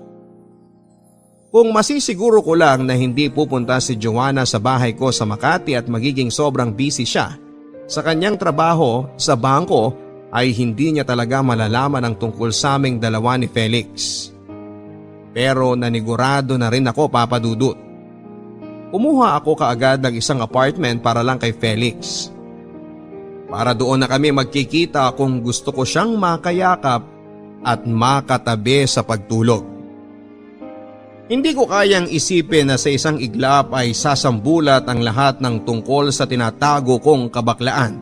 Kung masisiguro ko lang na hindi pupunta si Joanna sa bahay ko sa Makati at magiging sobrang busy siya sa kanyang trabaho sa bangko ay hindi niya talaga malalaman ang tungkol sa aming dalawa ni Felix. Pero nanigurado na rin ako, Papa Dudut. Kumuha ako kaagad ng isang apartment para lang kay Felix. Para doon na kami magkikita kung gusto ko siyang makayakap at makatabi sa pagtulog. Hindi ko kayang isipin na sa isang iglap ay sasambulat ang lahat ng tungkol sa tinatago kong kabaklaan.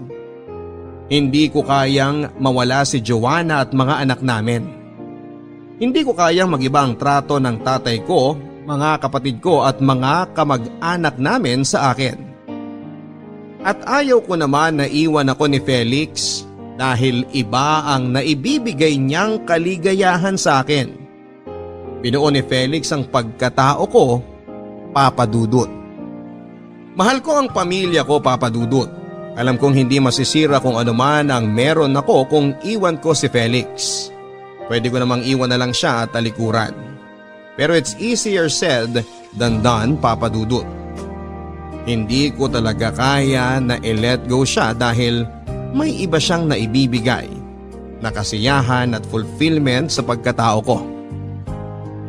Hindi ko kayang mawala si Joanna at mga anak namin. Hindi ko kayang mag-iba ang trato ng tatay ko, mga kapatid ko at mga kamag-anak namin sa akin. At ayaw ko naman na iwan ako ni Felix dahil iba ang naibibigay niyang kaligayahan sa akin. Binuo ni Felix ang pagkatao ko, Papa Dudut. Mahal ko ang pamilya ko, Papa Dudut. Alam kong hindi masisira kung ano man ang meron ako kung iwan ko si Felix. Pwede ko namang iwan na lang siya at talikuran. Pero it's easier said than done, Papa Dudut. Hindi ko talaga kaya na i-let go siya dahil may iba siyang naibibigay na kasiyahan at fulfillment sa pagkatao ko.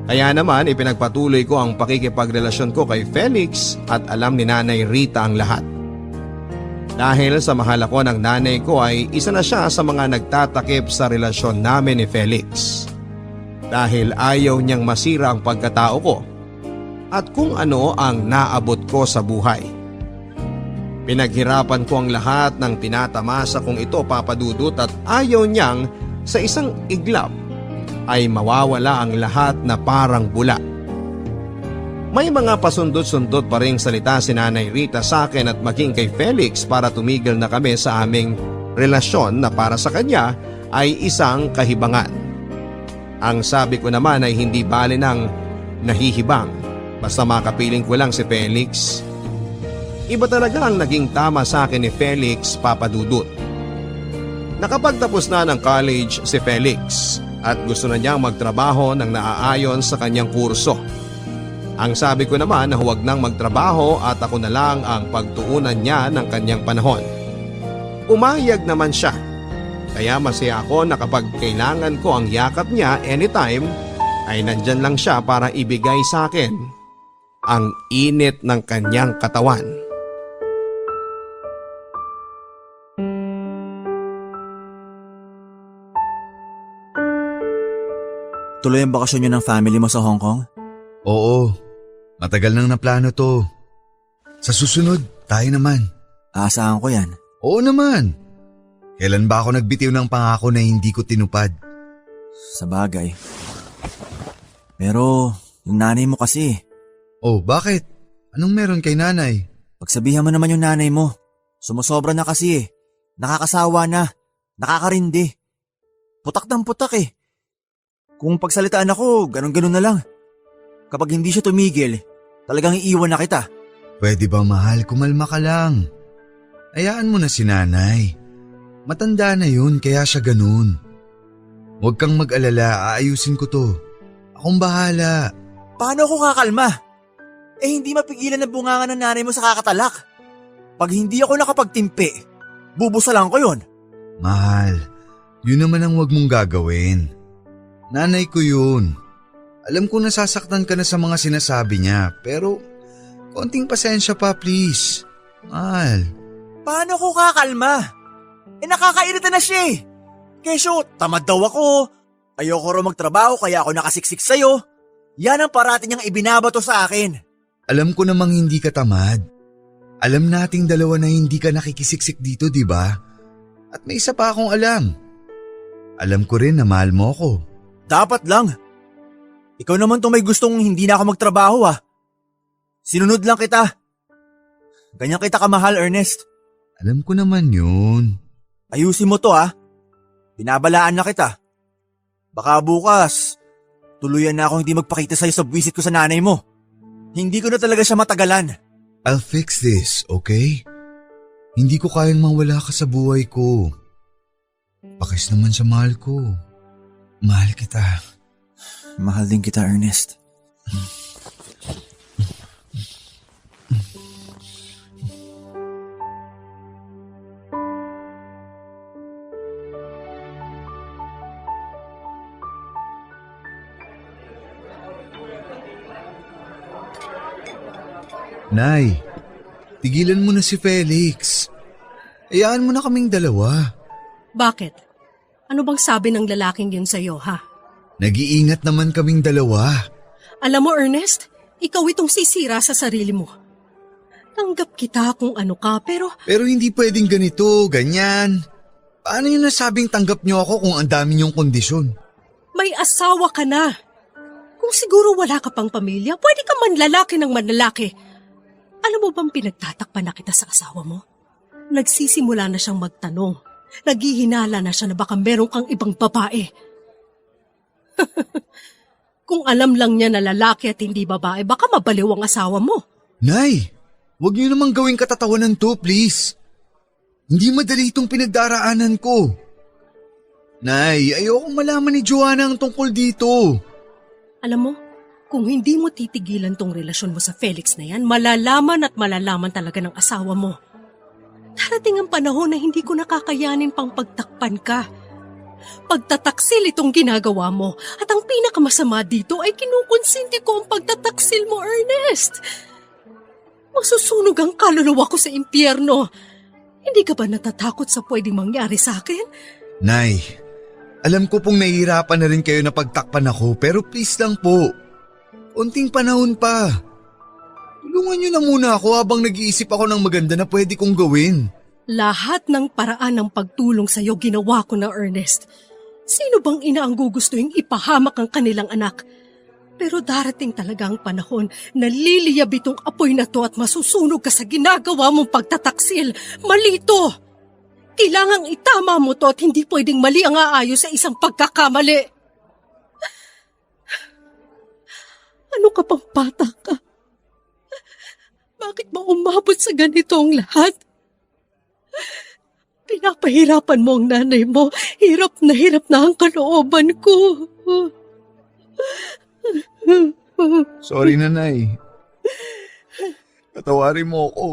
Kaya naman ipinagpatuloy ko ang pakikipagrelasyon ko kay Felix at alam ni Nanay Rita ang lahat. Dahil sa mahal ako ng nanay ko ay isa na siya sa mga nagtatakip sa relasyon namin ni Felix. Dahil ayaw niyang masira ang pagkatao ko at kung ano ang naabot ko sa buhay. Pinaghirapan ko ang lahat ng tinatamasa kong ito, Papa Dudut, at ayaw niyang sa isang iglap ay mawawala ang lahat na parang bula. May mga pasundot-sundot pa ring salita si Nanay Rita sa akin at maging kay Felix para tumigil na kami sa aming relasyon na para sa kanya ay isang kahibangan. Ang sabi ko naman ay hindi bali ng nahihibang basta makapiling ko lang si Felix. Iba talaga ang naging tama sa akin ni Felix, Papa Dudut. Nakapagtapos na ng college si Felix at gusto na niyang magtrabaho ng naaayon sa kanyang kurso. Ang sabi ko naman na huwag nang magtrabaho at ako na lang ang pagtuunan niya ng kanyang panahon. Umayag naman siya. Kaya masaya ako na kapag kailangan ko ang yakap niya anytime ay nandyan lang siya para ibigay sa akin ang init ng kanyang katawan. Tuloy ang bakasyon nyo ng family mo sa Hong Kong? Oo, matagal nang naplano to. Sa susunod, tayo naman. Aasahan ko yan. Oo naman. Kailan ba ako nagbitiw ng pangako na hindi ko tinupad? Sa bagay. Pero yung nanay mo kasi, Oh, bakit? Anong meron kay nanay? pagsabihan mo naman yung nanay mo. Sumusobra na kasi eh. Nakakasawa na. Nakakarindi. Putak ng putak eh. Kung pagsalitaan ako, ganun-ganun na lang. Kapag hindi siya tumigil, talagang iiwan na kita. Pwede ba mahal, kumalma ka lang. Hayaan mo na si nanay. Matanda na yun kaya siya ganun. Huwag kang mag-alala, aayusin ko to. Akong bahala. Paano ako kakalma? Hindi mapigilan na bunganga ng nanay mo sa kakatalak. Pag hindi ako nakapagtimpi, bubusalan ko yun. Mahal, yun naman ang huwag mong gagawin. Nanay ko yun. Alam ko nasasaktan ka na sa mga sinasabi niya, pero konting pasensya pa please. Mahal. Paano ko kakalma? Nakakairita na siya eh. Kesyo, tamad daw ako. Ayoko raw magtrabaho kaya ako nakasiksik sa'yo. Yan ang parati niyang ibinabato sa akin. Alam ko namang hindi ka tamad. Alam nating dalawa na hindi ka nakikisiksik dito, di ba? At may isa pa akong alam. Alam ko rin na mahal mo ako. Dapat lang. Ikaw naman tong may gustong hindi na ako magtrabaho ah. Sinunod lang kita. Ganyan kita kamahal, Ernest. Alam ko naman yun. Ayusin mo to ah. Binabalaan na kita. Baka bukas, tuluyan na ako hindi magpakita sa'yo sa buwisit ko sa nanay mo. Hindi ko na talaga siya matagalan. I'll fix this, okay? Hindi ko kayang mawala ka sa buhay ko. Pakis naman sa mahal ko. Mahal kita. Mahal din kita, Ernest. Nay, tigilan mo na si Felix. Hayaan mo na kaming dalawa. Bakit? Ano bang sabi ng lalaking yun sa'yo, ha? Nag-iingat naman kaming dalawa. Alam mo, Ernest, ikaw itong sisira sa sarili mo. Tanggap kita kung ano ka, pero Pero hindi pwedeng ganito, ganyan. Paano yung nasabing tanggap niyo ako kung ang dami niyong kondisyon? may asawa ka na. Kung siguro wala ka pang pamilya, pwede ka manlalaki ng manlalaki. Alam mo bang pinagtatakpan na kita sa asawa mo? Nagsisimula na siyang magtanong. Naghihinala na siya na baka meron kang ibang babae. Kung alam lang niya na lalaki at hindi babae, baka mabaliw ang asawa mo. Nay, huwag niyo namang gawing katatawanan to, please. Hindi madali itong pinagdaraanan ko. Nay, ayokong malaman ni Joanna ang tungkol dito. Alam mo, kung hindi mo titigilan tong relasyon mo sa Felix na yan, malalaman at malalaman talaga ng asawa mo. Darating ang panahon na hindi ko nakakayanin pang pagtakpan ka. Pagtataksil itong ginagawa mo at ang pinakamasama dito ay kinukonsinti ko ang pagtataksil mo, Ernest. Masusunog ang kaluluwa ko sa impyerno. Hindi ka ba natatakot sa pwedeng mangyari sa akin? Nay, alam ko pong nahihirapan na rin kayo na pagtakpan ako pero please lang po. Unting panahon pa. Tulungan niyo na muna ako habang nag-iisip ako ng maganda na pwede kong gawin. Lahat ng paraan ng pagtulong sa'yo ginawa ko na, Ernest. Sino bang ina ang gugustuhin ipahamak ang kanilang anak? Pero darating talaga ang panahon na liliyab itong apoy na to at masusunog ka sa ginagawa mong pagtataksil. Mali to! Kailangang itama mo to at hindi pwedeng mali ang aayos sa isang pagkakamali. Ano ka pang bata ka? Bakit mo umabot sa ganitong lahat? Pinapahirapan mo ang nanay mo. Hirap na ang kalooban ko. Sorry, nanay. Patawarin mo ako.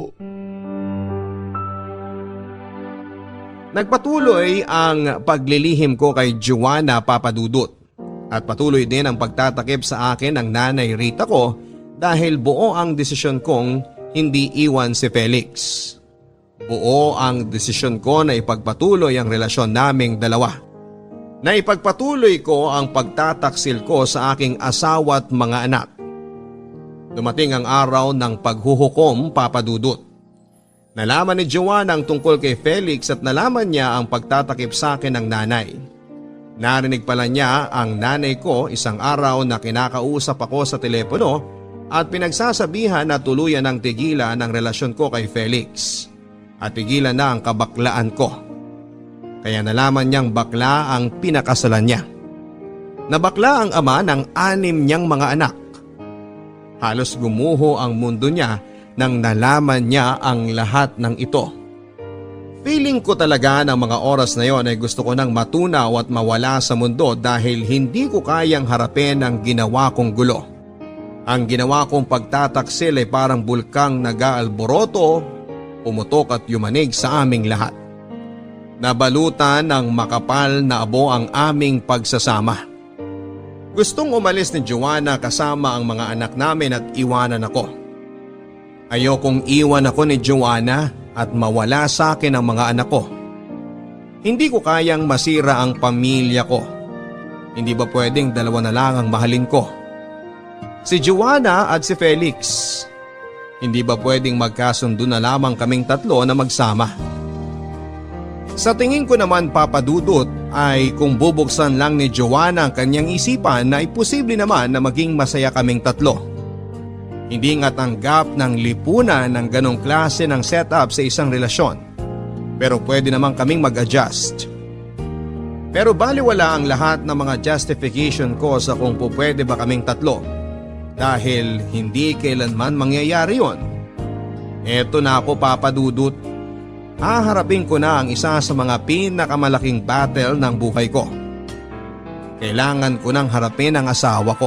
Nagpatuloy ang paglilihim ko kay Joanna Papadudut at patuloy din ang pagtatakip sa akin ng nanay Rita ko dahil buo ang desisyon kong hindi iwan si Felix. Buo ang desisyon ko na ipagpatuloy ang relasyon naming dalawa. Na ipagpatuloy ko ang pagtataksil ko sa aking asawa at mga anak. Dumating ang araw ng paghuhukom, Papadudut. Nalaman ni Joanna ang tungkol kay Felix at nalaman niya ang pagtatakip sa akin ng nanay. Narinig pala niya ang nanay ko isang araw na kinakausap ako sa telepono at pinagsasabihan na tuluyan ng tigilan ang relasyon ko kay Felix at tigilan na ang kabaklaan ko. Kaya nalaman niyang bakla ang pinakasalan niya. Nabakla ang ama ng 6 niyang mga anak. Halos gumuho ang mundo niya nang nalaman niya ang lahat ng ito. Feeling ko talaga ng mga oras na yon ay gusto ko nang matunaw at mawala sa mundo dahil hindi ko kayang harapin ang ginawa kong gulo. Ang ginawa kong pagtataksil ay parang bulkang nag-aalboroto, pumutok at yumanig sa aming lahat. Nabalutan ng makapal na abo ang aming pagsasama. Gustong umalis ni Joanna kasama ang mga anak namin at iwanan ako. Ayokong iwan ako ni Joanna at mawala sa akin ang mga anak ko. Hindi ko kayang masira ang pamilya ko. Hindi ba pwedeng dalawa na lang ang mahalin ko? Si Joanna at si Felix. Hindi ba pwedeng magkasundo na lamang kaming 3 na magsama? Sa tingin ko naman, Papa Dudut, ay kung bubuksan lang ni Joanna ang kanyang isipan na ay posible naman na maging masaya kaming 3. Hindi nga tanggap ng lipunan ng ganong klase ng setup sa isang relasyon. Pero pwede naman kaming mag-adjust. Pero baliwala ang lahat ng mga justification ko sa kung pwede ba kaming 3. Dahil hindi kailanman mangyayari yon. Eto na ako, Papa Dudut. Haharapin ko na ang isa sa mga pinakamalaking battle ng buhay ko. Kailangan ko nang harapin ang asawa ko.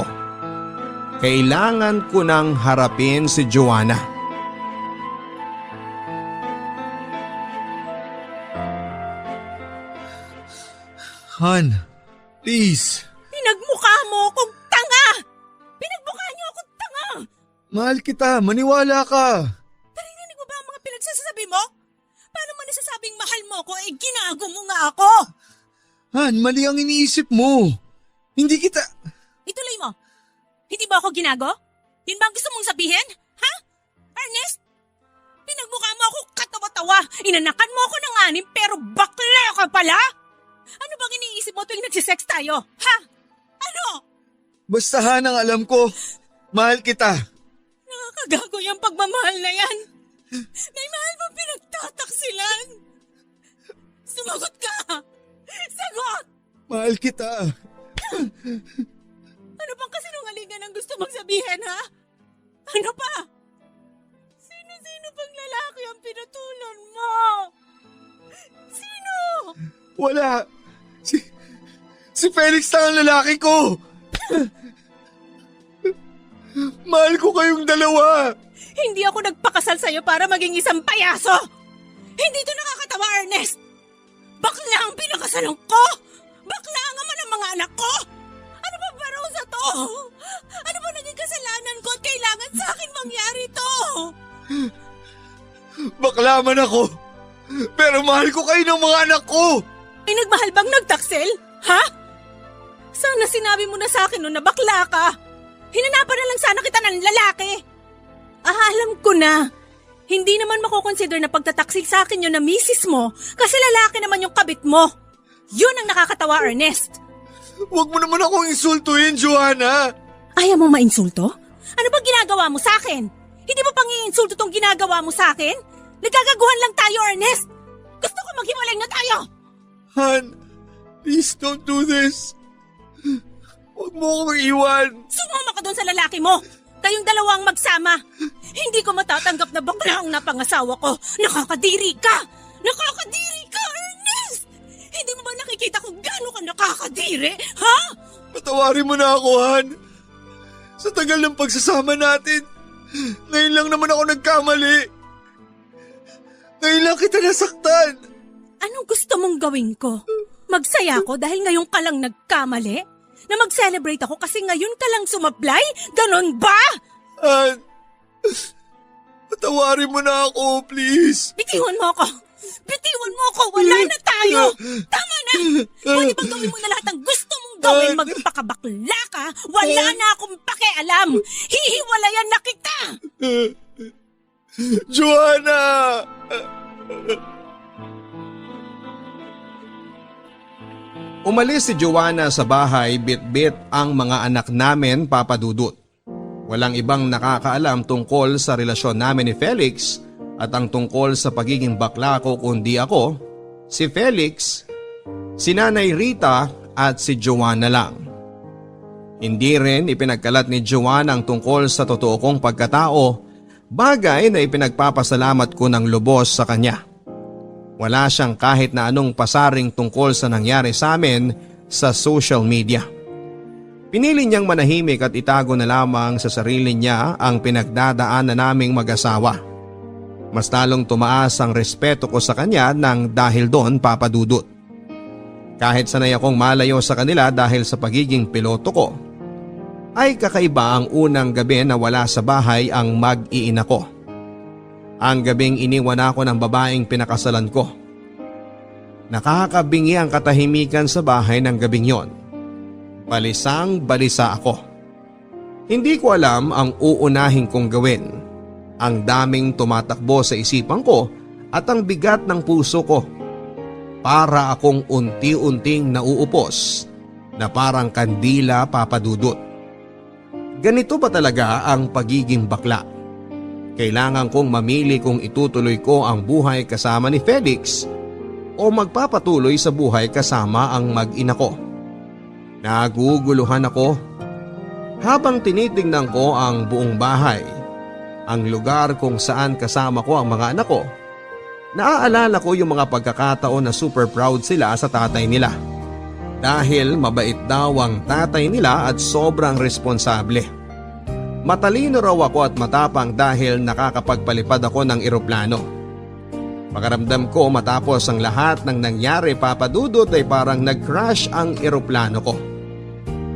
Kailangan ko nang harapin si Joanna. Han, please. Pinagmukha mo akong tanga! Pinagmukha niyo akong tanga! Mahal kita, maniwala ka. Narinig mo ba ang mga pinagsasabi mo? Paano mo nasasabing mahal mo ko eh ginago mo nga ako? Han, mali ang iniisip mo. Hindi kita... Ituloy mo. Hindi ba ako ginago? Yun ba ang gusto mong sabihin? Ha? Ernest? Pinagmukha mo ako katawa-tawa. Inanakan mo ako ng 6 pero bakla ka pala? Ano bang iniisip mo tuwing nagsisex tayo? Ha? Ano? Basta Han, ang alam ko. Mahal kita. Nakakagago yung pagmamahal na yan. May mahal mo pinagtataksilan. Sumagot ka! Sagot! Mahal kita. Ano bang kasinungalingan ang gusto mong sabihin, ha? Ano pa? Sino-sino pang lalaki ang pinatulan mo? Sino? Wala. Si Felix lang ang lalaki ko. Mahal ko kayong dalawa. Hindi ako nagpakasal sa'yo para maging isang payaso! Hindi ito nakakatawa, Ernest! Bakla ang pinakasalan ko! Bakla ang ama ng mga anak ko! Ano ba baro sa to? Ano ba naging kasalanan ko at kailangan sa akin mangyari to? Bakla man ako. Pero mahal ko kayo ng mga anak ko. Ay nagmahal bang nagtaksel? Ha? Sana sinabi mo na sa akin noon na bakla ka. Hinanapan na lang sana kita ng lalaki. Alam ko na. Hindi naman makukonsider na pagtataksil sa akin yun na misis mo kasi lalaki naman yung kabit mo. Yun ang nakakatawa, Ernest. Huwag mo naman akong insultuhin, Joanna. Ayaw mo mainsulto? Ano ba ginagawa mo sa akin? Hindi mo pang iinsulto tong ginagawa mo sa akin? Nagkagaguhan lang tayo, Ernest. Gusto ko maghiwalay na tayo. Han, please don't do this. Huwag mo akong iwan. Sumama ka doon sa lalaki mo. Kayong dalawang magsama. Hindi ko matatanggap na bakla ang napangasawa ko. Nakakadiri ka! Nakakadiri ka, Ernest! Hindi mo ba nakikita kung gaano ka nakakadiri? Ha? Patawarin mo na ako, Han. Sa tagal ng pagsasama natin, ngayon lang naman ako nagkamali. Ngayon lang kita nasaktan. Anong gusto mong gawin ko? Magsaya ko dahil ngayon ka lang nagkamali? Na mag-celebrate ako kasi ngayon ka lang sumablay? Ganon ba? Han, patawarin mo na ako, please. Bitiwan mo ako! Bitiwan mo ako! Wala na tayo! Tama na! Pwede bang gawin mo na lahat ng gusto mong gawin? Magpakabakla ka? Wala na akong pakialam! Hihiwalayan na kita! Joanna! Umalis si Joanna sa bahay bit-bit ang mga anak namin, Papa Dudut. Walang ibang nakakaalam tungkol sa relasyon namin ni Felix at ang tungkol sa pagiging bakla ko kundi ako, si Felix, si Nanay Rita at si Joanna lang. Hindi rin ipinagkalat ni Joanna ang tungkol sa totoo kong pagkatao, bagay na ipinagpapasalamat ko ng lubos sa kanya. Wala siyang kahit na anong pasaring tungkol sa nangyari sa amin sa social media. Pinili niyang manahimik at itago na lamang sa sarili niya ang pinagdadaanan naming mag-asawa. Mas lalong tumaas ang respeto ko sa kanya nang dahil doon, Papa Dudut. Kahit sanay akong malayo sa kanila dahil sa pagiging piloto ko, ay kakaiba ang unang gabi na wala sa bahay ang mag-iina ko. Ang gabing iniwan ako ng babaeng pinakasalan ko. Nakakabingi ang katahimikan sa bahay ng gabing yon. Balisang balisa ako. Hindi ko alam ang uunahin kong gawin. Ang daming tumatakbo sa isipan ko at ang bigat ng puso ko. Para akong unti-unting nauupos na parang kandila, Papa Dudut. Ganito ba talaga ang pagiging bakla? Kailangan kong mamili kung itutuloy ko ang buhay kasama ni Felix o magpapatuloy sa buhay kasama ang mag-ina ko. Naguguluhan ako habang tinitingnan ko ang buong bahay, ang lugar kung saan kasama ko ang mga anak ko. Naaalala ko yung mga pagkakataon na super proud sila sa tatay nila. Dahil mabait daw ang tatay nila at sobrang responsable. Matalino raw ako at matapang dahil nakakapagpalipad ako ng eroplano. Pakaramdam ko matapos ang lahat ng nangyari, Papa Dudut, ay parang nag-crash ang eroplano ko.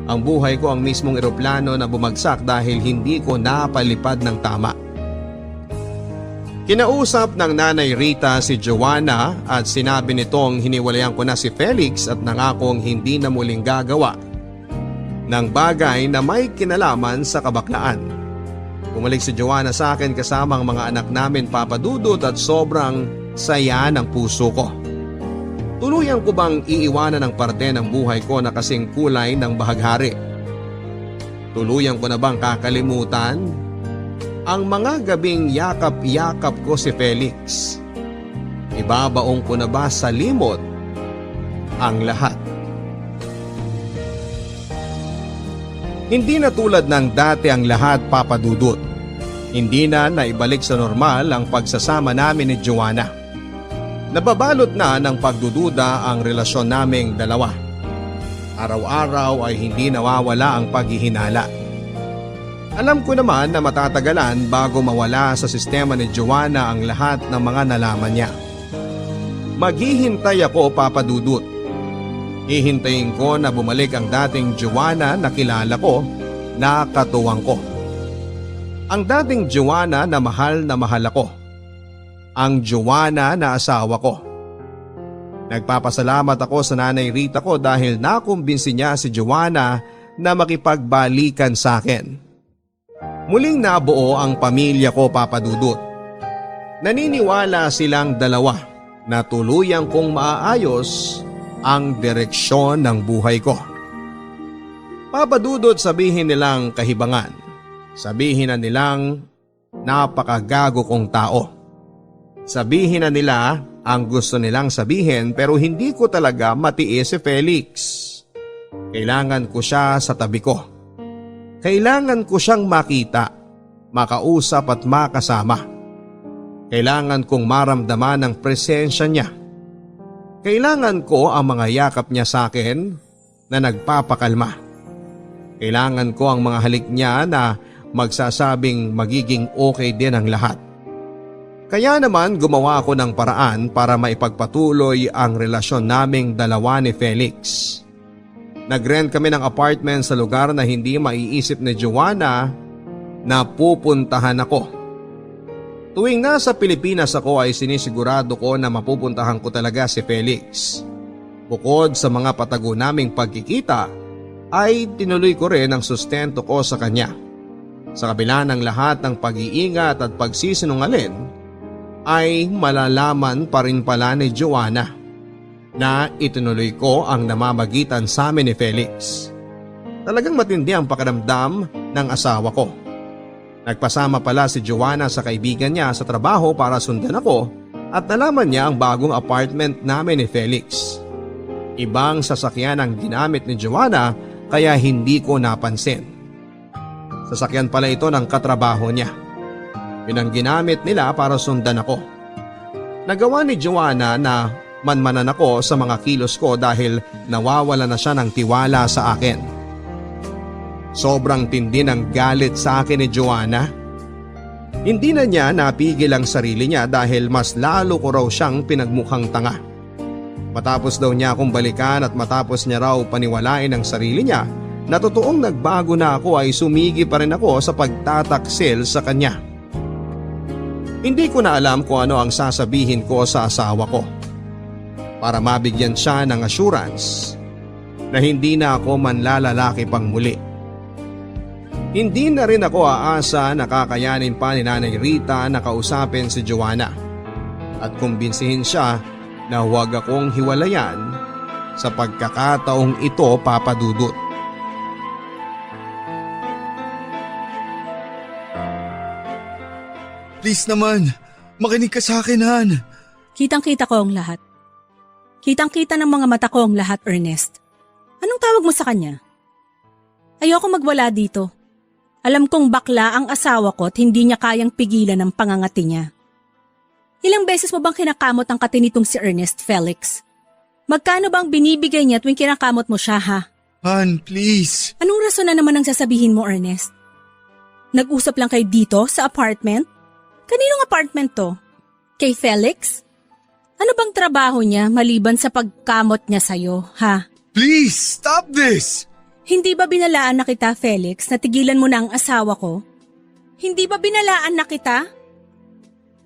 Ang buhay ko ang mismong eroplano na bumagsak dahil hindi ko napalipad ng tama. Kinausap ng Nanay Rita si Joanna at sinabi nitong hiniwalayan ko na si Felix at nangakong hindi na muling gagawa ng bagay na may kinalaman sa kabaklaan. Bumalik si Joanna sa akin kasama ang mga anak namin, Papa Dudut, at sobrang saya ng puso ko. Tuluyan ko bang iiwanan ang parte ng buhay ko na kasing kulay ng bahaghari? Tuluyan ko na bang kakalimutan ang mga gabing yakap-yakap ko si Felix? Ibabaong ko na ba sa limot ang lahat? Hindi na tulad ng dati ang lahat, Papa Dudut. Hindi na naibalik sa normal ang pagsasama namin ni Joanna. Nababalot na ng pagdududa ang relasyon naming dalawa. Araw-araw ay hindi nawawala ang paghihinala. Alam ko naman na matatagalan bago mawala sa sistema ni Joanna ang lahat ng mga nalaman niya. Maghihintay ako, Papa Dudut. Hihintayin ko na bumalik ang dating Joanna na kilala ko, na katuwang ko. Ang dating Joanna na mahal ako. Ang Joanna na asawa ko. Nagpapasalamat ako sa Nanay Rita ko dahil nakumbinsi niya si Joanna na makipagbalikan sa akin. Muling nabuo ang pamilya ko, Papa Dudut. Naniniwala silang dalawa na tuluyang kong maaayos ang direksyon ng buhay ko. Papa Dudut, sabihin nilang kahibangan. Sabihin na nilang napakagago kong tao. Sabihin na nila ang gusto nilang sabihin pero hindi ko talaga matiis si Felix. Kailangan ko siya sa tabi ko. Kailangan ko siyang makita, makausap at makasama. Kailangan kong maramdaman ang presensya niya. Kailangan ko ang mga yakap niya sa akin na nagpapakalma. Kailangan ko ang mga halik niya na magsasabing magiging okay din ang lahat. Kaya naman gumawa ako ng paraan para maipagpatuloy ang relasyon naming dalawa ni Felix. Nag-rent kami ng apartment sa lugar na hindi maiisip ni Joanna na pupuntahan ako. Tuwing nasa Pilipinas ako ay sinisigurado ko na mapupuntahan ko talaga si Felix. Bukod sa mga patago naming pagkikita, ay tinuloy ko rin ang sustento ko sa kanya. Sa kabila ng lahat ng pag-iingat at pagsisinungaling, ay malalaman pa rin pala ni Joanna na itinuloy ko ang namamagitan sa amin ni Felix. Talagang matindi ang pakiramdam ng asawa ko. Nagpasama pala si Joanna sa kaibigan niya sa trabaho para sundan ako at nalaman niya ang bagong apartment namin ni Felix. Ibang sasakyan ang ginamit ni Joanna kaya hindi ko napansin. Sasakyan pala ito ng katrabaho niya. Yun ang ginamit nila para sundan ako. Nagawa ni Joanna na manmanan ako sa mga kilos ko dahil nawawala na siya ng tiwala sa akin. Sobrang tindi ng galit sa akin ni Joanna. Hindi na niya napigil ang sarili niya dahil mas lalo ko raw siyang pinagmukhang tanga. Matapos daw niya akong balikan at matapos niya raw paniwalain ang sarili niya na totoong nagbago na ako ay sumigi pa rin ako sa pagtataksil sa kanya. Hindi ko na alam kung ano ang sasabihin ko sa asawa ko para mabigyan siya ng assurance na hindi na ako manlalalaki pang muli. Hindi na rin ako aasa na kakayanin pa ni Nanay Rita na kausapin si Joanna at kumbinsihin siya na huwag akong hiwalayan sa pagkakataong ito, Papa Dudut. Please naman, makinig ka sa akin, Han. Kitang-kita ko ang lahat. Kitang-kita ng mga mata ko ang lahat, Ernest. Anong tawag mo sa kanya? Ayoko magwala dito. Alam kong bakla ang asawa ko at hindi niya kayang pigilan ang pangangati niya. Ilang beses mo bang kinakamot ang kati nitong si Ernest, Felix? Magkano bang binibigay niya tuwing kinakamot mo siya, ha? Han, please. Anong rason na naman ang sasabihin mo, Ernest? Nag-usap lang kayo dito sa apartment? Kaninong apartment to? Kay Felix? Ano bang trabaho niya maliban sa pagkamot niya sa'yo, ha? Please, stop this! Hindi ba binalaan na kita, Felix, na tigilan mo na ang asawa ko? Hindi ba binalaan na kita?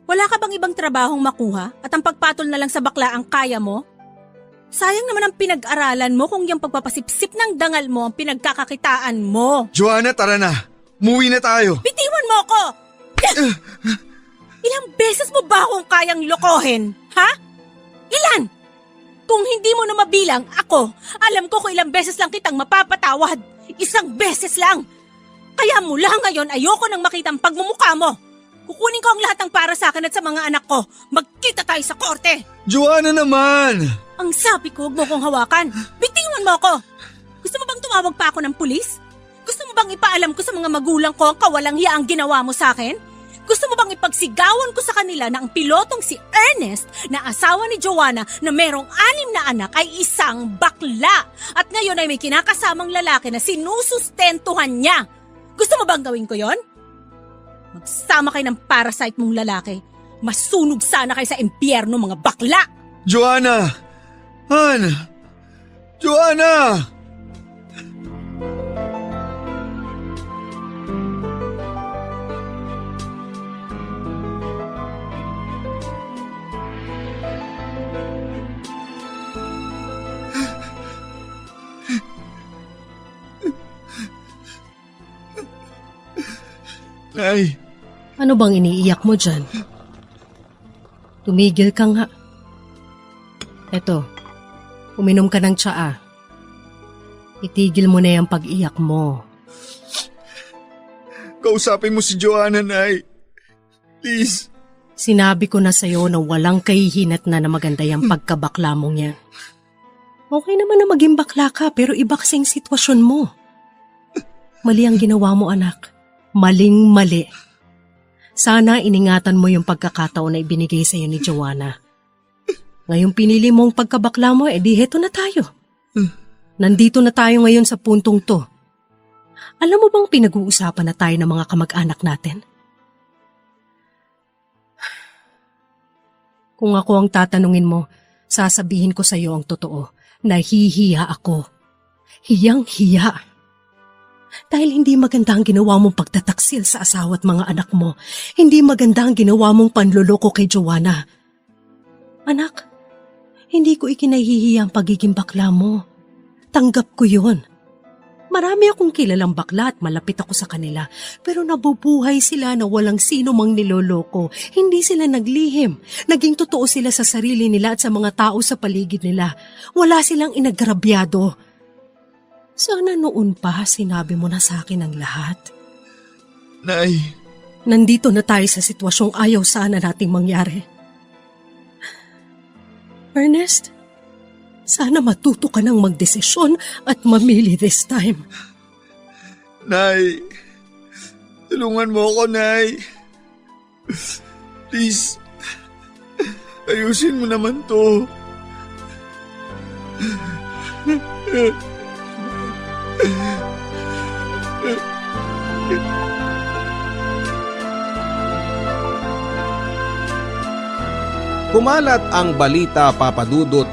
Wala ka bang ibang trabahong makuha at ang pagpatol na lang sa bakla ang kaya mo? Sayang naman ang pinag-aralan mo kung yung pagpapasipsip ng dangal mo ang pinagkakakitaan mo. Joanna, tara na. Umuwi na tayo. Bitiwan mo ko! Ilang beses mo ba akong kayang lokohin? Ha? Ilan? Kung hindi mo na mabilang, ako, alam ko kung ilang beses lang kitang mapapatawad. Isang beses lang. Kaya mula ngayon, ayoko nang makita ang pagmumukha mo. Kukunin ko ang lahat ng para sa akin at sa mga anak ko. Magkita tayo sa korte. Joanna naman! Ang sabi ko, huwag mo kong hawakan. Bitiwan mo ako. Gusto mo bang tumawag pa ako ng pulis? Gusto mo bang ipaalam ko sa mga magulang ko ang kawalang hiya ang ginawa mo sa akin? Gusto mo bang ipagsigawan ko sa kanila na ang pilotong si Ernest na asawa ni Joanna na merong 6 na anak ay isang bakla at ngayon ay may kinakasamang lalaki na sinusustentuhan niya? Gusto mo bang gawin ko yon? Magsama kayo ng parasite mong lalaki. Masunog sana kayo sa impyerno, mga bakla! Joanna! Han! Joanna! Nay! Ano bang iniiyak mo dyan? Tumigil ka nga. Eto, uminom ka ng tsaa. Itigil mo na yung pag-iyak mo. Kausapin mo si Joanna, Nay. Please. Sinabi ko na sa'yo na walang kahihinat na maganda yung pagkabakla mong yan. Okay naman na maging bakla ka pero iba kasing sitwasyon mo. Mali ang ginawa mo, anak. Maling-mali. Sana iningatan mo yung pagkakataon na ibinigay sa'yo ni Joanna. Ngayong pinili mong pagkabakla mo, edi heto na tayo. Nandito na tayo ngayon sa puntong to. Alam mo bang pinag-uusapan na tayo ng mga kamag-anak natin? Kung ako ang tatanungin mo, sasabihin ko sa'yo ang totoo. Nahihiya ako. Hiyang-hiya. Dahil hindi maganda ang ginawa mong pagtataksil sa asawa at mga anak mo. Hindi maganda ang ginawa mong panloloko kay Joanna. Anak, hindi ko ikinahihiya ang pagiging bakla mo. Tanggap ko yun. Marami akong kilalang bakla at malapit ako sa kanila. Pero nabubuhay sila na walang sino mang niloloko. Hindi sila naglihim. Naging totoo sila sa sarili nila at sa mga tao sa paligid nila. Wala silang inagrabyado. Sana noon pa sinabi mo na sa akin ang lahat. Nay. Nandito na tayo sa sitwasyong ayaw sana nating mangyari. Ernest, Sana matuto ka ng magdesisyon at mamili this time. Nay, tulungan mo ako, Nay. Please, ayusin mo naman to. Kumalat ang balita, Papa Dudut,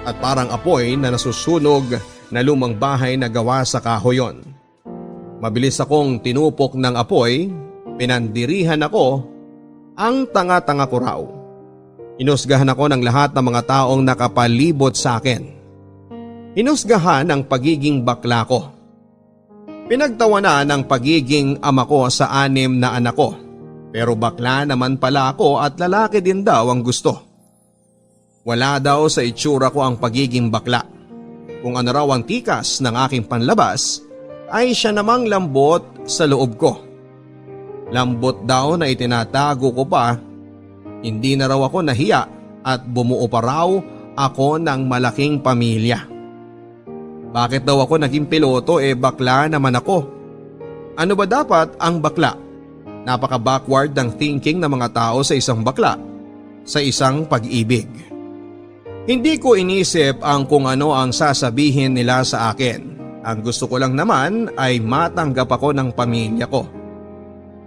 at parang apoy na nasusunog na lumang bahay na gawa sa kahoyon. Mabilis akong tinupok ng apoy, pinandirihan ako, ang tanga-tanga ko raw. Hinusgahan ako ng lahat ng mga taong nakapalibot sa akin. Hinusgahan ang pagiging bakla ko. Pinagtawanan ang pagiging ama ko sa 6 na anak ko. Pero bakla naman pala ako at lalaki din daw ang gusto. Wala daw sa itsura ko ang pagiging bakla. Kung ano raw ang tikas ng aking panlabas, ay siya namang lambot sa loob ko. Lambot daw na itinatago ko pa. Hindi na raw ako nahiya at bumuo pa raw ako ng malaking pamilya. Bakit daw ako naging piloto bakla naman ako? Ano ba dapat ang bakla? Napaka-backward ng thinking ng mga tao sa isang bakla, sa isang pag-ibig. Hindi ko inisip ang kung ano ang sasabihin nila sa akin. Ang gusto ko lang naman ay matanggap ako ng pamilya ko.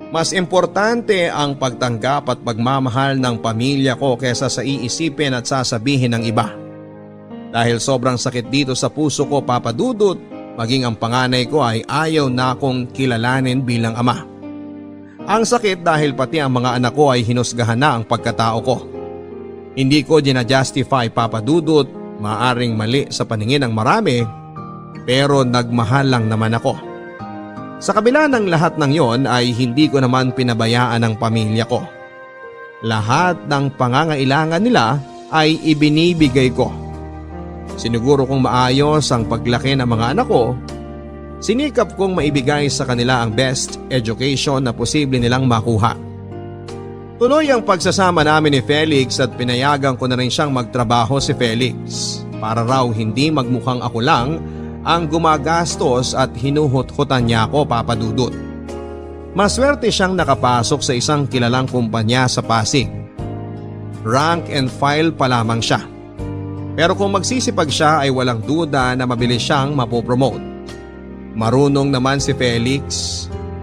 Mas importante ang pagtanggap at pagmamahal ng pamilya ko kesa sa iisipin at sasabihin ng iba. Dahil sobrang sakit dito sa puso ko, Papa Dudut, maging ang panganay ko ay ayaw na akong kilalanin bilang ama. Ang sakit dahil pati ang mga anak ko ay hinusgahan na ang pagkatao ko. Hindi ko ginajustify, Papa Dudut, maaring mali sa paningin ng marami, pero nagmahal lang naman ako. Sa kabila ng lahat ng yon ay hindi ko naman pinabayaan ang pamilya ko. Lahat ng pangangailangan nila ay ibinibigay ko. Siniguro kong maayos ang paglaki ng mga anak ko. Sinikap kong maibigay sa kanila ang best education na posible nilang makuha. Tuloy ang pagsasama namin ni Felix at pinayagan ko na rin siyang magtrabaho si Felix para raw hindi magmukhang ako lang ang gumagastos at hinuhut-hutan niya ako, Papa Dudut. Maswerte siyang nakapasok sa isang kilalang kumpanya sa Pasig. Rank and file pa lamang siya. Pero kung magsisipag siya ay walang duda na mabilis siyang mapopromote. Marunong naman si Felix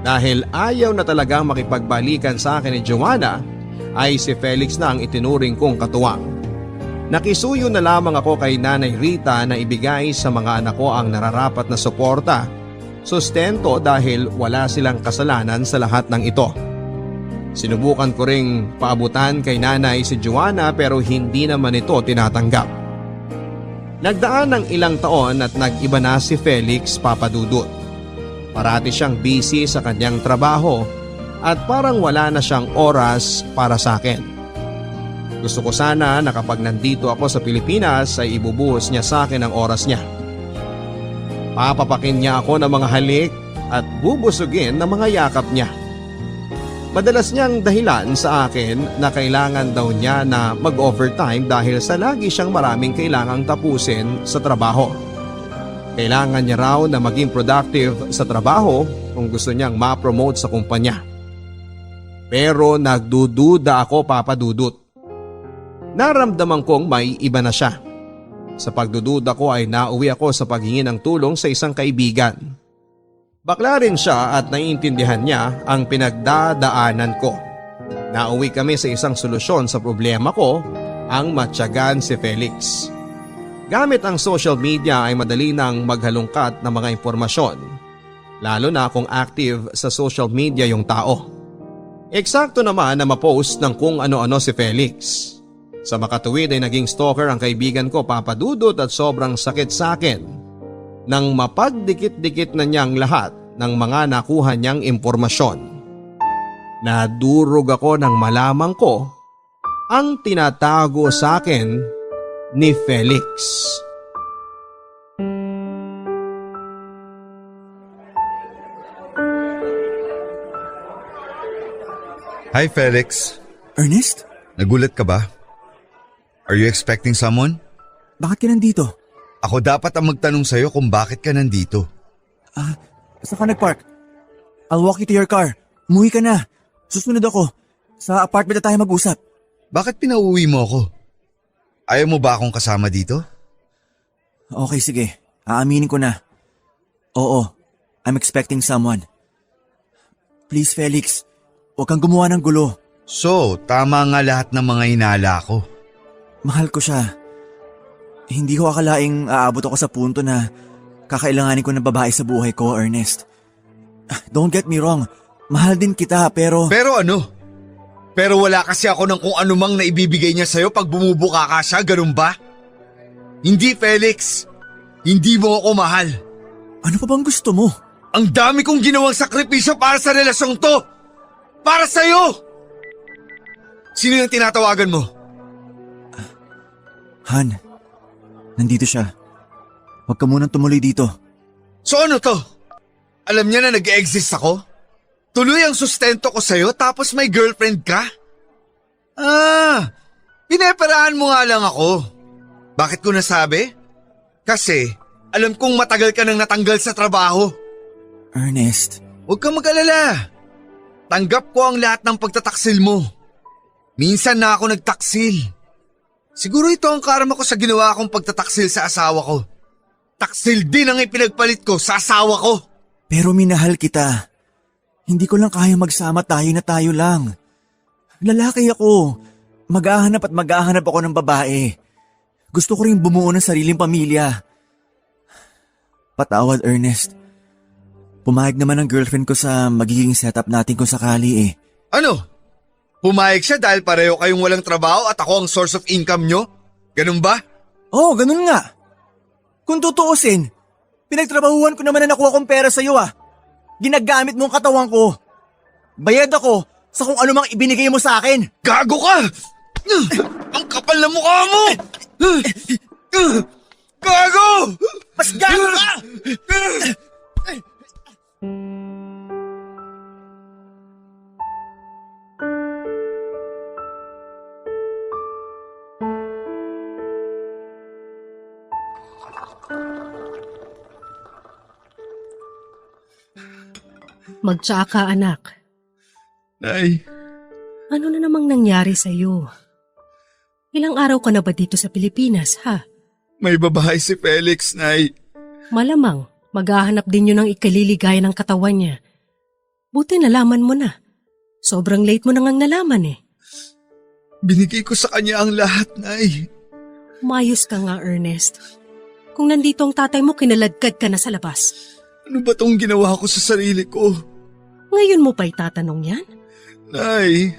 dahil ayaw na talagang makipagbalikan sa akin ni Joanna ay si Felix na ang itinuring kong katuwang. Nakisuyo na lamang ako kay Nanay Rita na ibigay sa mga anak ko ang nararapat na suporta, sustento dahil wala silang kasalanan sa lahat ng ito. Sinubukan ko ring paabutan kay Nanay si Joanna pero hindi naman ito tinatanggap. Nagdaan ng ilang taon at nag-iba na si Felix, Papa Dudut. Parati siyang busy sa kanyang trabaho at parang wala na siyang oras para sa akin. Gusto ko sana na kapag nandito ako sa Pilipinas ay ibubuhos niya sa akin ang oras niya. Papapakin niya ako ng mga halik at bubusugin ng mga yakap niya. Madalas niyang dahilan sa akin na kailangan daw niya na mag-overtime dahil sa lagi siyang maraming kailangang tapusin sa trabaho. Kailangan niya raw na maging productive sa trabaho kung gusto niyang ma-promote sa kumpanya. Pero nagdududa ako, Papa Dudut. Naramdaman kong may iba na siya. Sa pagdududa ko ay nauwi ako sa paghingi ng tulong sa isang kaibigan. Bakla rin siya at naiintindihan niya ang pinagdadaanan ko. Nauwi kami sa isang solusyon sa problema ko, ang matyagan si Felix. Gamit ang social media ay madali nang maghalungkat ng mga impormasyon, lalo na kung active sa social media yung tao. Eksakto naman na ma-post ng kung ano-ano si Felix. Sa makatuwid ay naging stalker ang kaibigan ko, Papa Dudut, at sobrang sakit sa akin nang mapagdikit-dikit na niyang lahat ng mga nakuha niyang impormasyon. Nadurog ako nang malaman ko ang tinatago sa akin ni Felix. Hi, Felix. Ernest? Nagulat ka ba? Are you expecting someone? Bakit ka nandito? Ako dapat ang magtanong sa'yo kung bakit ka nandito. Saan ka nag-park? I'll walk you to your car. Umuwi ka na. Susunod ako. Sa apartment na tayo mag-usap. Bakit pinauwi mo ako? Ayaw mo ba akong kasama dito? Okay, sige. Aaminin ko na. Oo, I'm expecting someone. Please, Felix. Huwag kang gumawa ng gulo. So, tama nga lahat ng mga hinala ko. Mahal ko siya. Hindi ko akalaing aabot ako sa punto na kakailanganin ko ng babae sa buhay ko, Ernest. Don't get me wrong. Mahal din kita, pero... Pero ano? Pero wala kasi ako ng kung anumang na ibibigay niya sa'yo pag bumubuka ka siya, ganun ba? Hindi, Felix. Hindi mo ako mahal. Ano pa bang gusto mo? Ang dami kong ginawang sakripisyo para sa relasyong to. Para sa'yo! Sino yung tinatawagan mo? Han, nandito siya. Huwag ka munang tumuloy dito. So ano to? Alam niya na nag-exist ako? Tuloy ang sustento ko sa'yo tapos may girlfriend ka? Pineperahan mo nga lang ako. Bakit ko nasabi? Kasi alam kong matagal ka nang natanggal sa trabaho. Ernest, Huwag kang mag-alala. Tanggap ko ang lahat ng pagtataksil mo. Minsan na ako nagtaksil. Siguro ito ang karma ko sa ginawa kong pagtataksil sa asawa ko. Taksil din ang ipinagpalit ko sa asawa ko. pero minahal kita. Hindi ko lang kaya magsama tayo na tayo lang. Lalaki ako. Mag-ahanap at mag-ahanap ako ng babae. Gusto ko rin bumuo ng sariling pamilya. Patawad, Ernest. Pumayag naman ang girlfriend ko sa magiging setup natin kung sakali eh. Ano? Pumayag siya dahil pareho kayong walang trabaho at ako ang source of income nyo? Ganun ba? Oo, ganun nga. Kung tutuusin, pinagtrabahuan ko naman na nakuha kong pera sa'yo ah. Ginagamit mo ang katawan ko. Bayad ako sa kung ano mang ibinigay mo sa akin. Gago ka! Ang kapal na mukha mo! Gago! Mas gago ka! Magtsaka, anak. Nay, Ano na namang nangyari sa'yo? Ilang araw ka na ba dito sa Pilipinas, ha? may babae si Felix, Nay. Malamang, maghahanap din yun ng ikaliligaya ng katawan niya. Buti nalaman mo na. Sobrang late mo na ngang nalaman eh. Binigay ko sa kanya ang lahat, Nay. Mayos ka nga, Ernest. Kung nandito ang tatay mo, kinaladkad ka na sa labas. Ano ba tong ginawa ko sa sarili ko? Ngayon mo pa itatanong yan? Nay,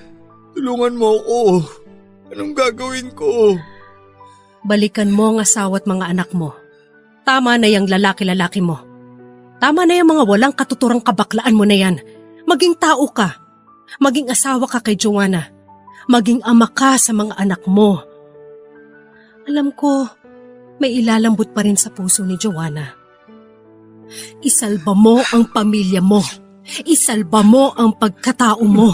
tulungan mo ako. Anong gagawin ko? Balikan mo ang asawa at mga anak mo. Tama na yung lalaki-lalaki mo. Tama na yung mga walang katuturang kabaklaan mo na yan. Maging tao ka. Maging asawa ka kay Joanna. Maging ama ka sa mga anak mo. Alam ko, may ilalambot pa rin sa puso ni Joanna. Isalba mo ang pamilya mo. Isalba mo ang pagkatao mo.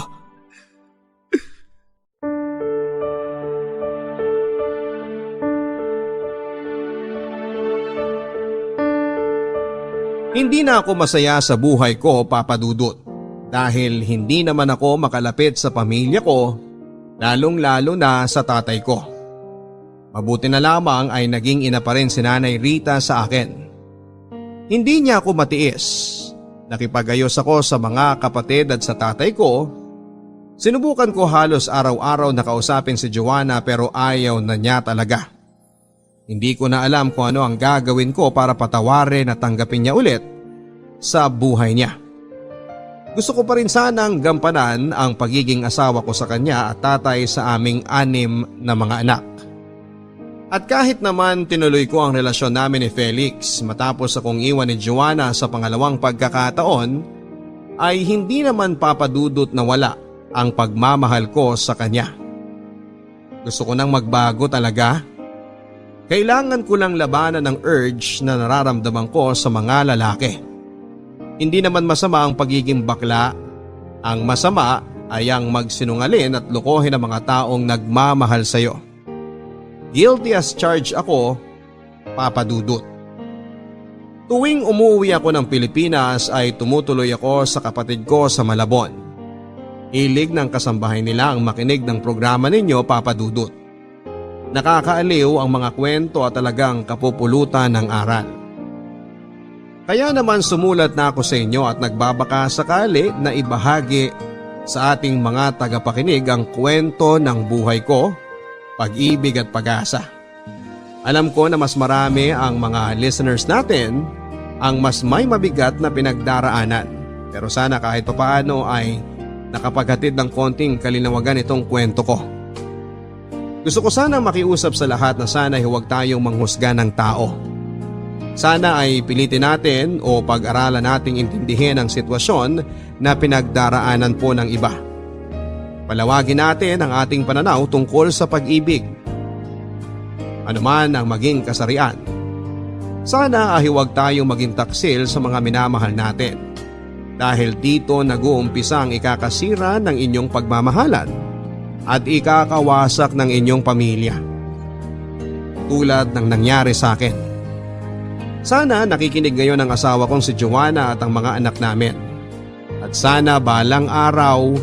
Hindi na ako masaya sa buhay ko, Papa Dudut, dahil hindi naman ako makalapit sa pamilya ko, lalong-lalo na sa tatay ko. Mabuti na lamang ay naging ina pa rin si Nanay Rita sa akin. Hindi niya ako matiis. Nakipagayos ako sa mga kapatid at sa tatay ko. Sinubukan ko halos araw-araw na kausapin si Joanna pero ayaw na niya talaga. Hindi ko na alam kung ano ang gagawin ko para patawarin at tanggapin niya ulit sa buhay niya. Gusto ko pa rin sanang gampanan ang pagiging asawa ko sa kanya at tatay sa aming 6 na mga anak. At kahit naman tinuloy ko ang relasyon namin ni Felix matapos akong iwan ni Joanna sa pangalawang pagkakataon, ay hindi naman papadudot na wala ang pagmamahal ko sa kanya. Gusto ko nang magbago talaga. Kailangan ko lang labanan ang urge na nararamdaman ko sa mga lalaki. Hindi naman masama ang pagiging bakla. Ang masama ay ang magsinungalin at lokohin ang mga taong nagmamahal sa iyo. Guilty as charged ako Papa Dudut. Tuwing umuwi ako ng Pilipinas ay tumutuloy ako sa kapatid ko sa Malabon. Hilig ng kasambahay nila ang makinig ng programa ninyo, Papa Dudut. Nakakaaliw ang mga kwento at talagang kapupulutan ng aral. Kaya naman sumulat na ako sa inyo at nagbabaka sakali na ibahagi sa ating mga tagapakinig ang kwento ng buhay ko, pag-ibig at pag-asa. Alam ko na mas marami ang mga listeners natin ang mas may mabigat na pinagdaraanan. Pero sana kahit papaano ay nakapaghatid ng konting kalinawagan itong kwento ko. Gusto ko sana makiusap sa lahat na sana huwag tayong manghusga ng tao. Sana ay pilitin natin o pag-aralan nating intindihin ang sitwasyon na pinagdaraanan po ng iba. Palawagin natin ang ating pananaw tungkol sa pag-ibig. Ano man ang maging kasarian. Sana ay huwag tayong maging taksil sa mga minamahal natin. Dahil dito nag-uumpisa ang ikakasira ng inyong pagmamahalan at ikakawasak ng inyong pamilya. Tulad ng nangyari sa akin. Sana nakikinig ngayon ang asawa kong si Joanna at ang mga anak namin. At sana balang araw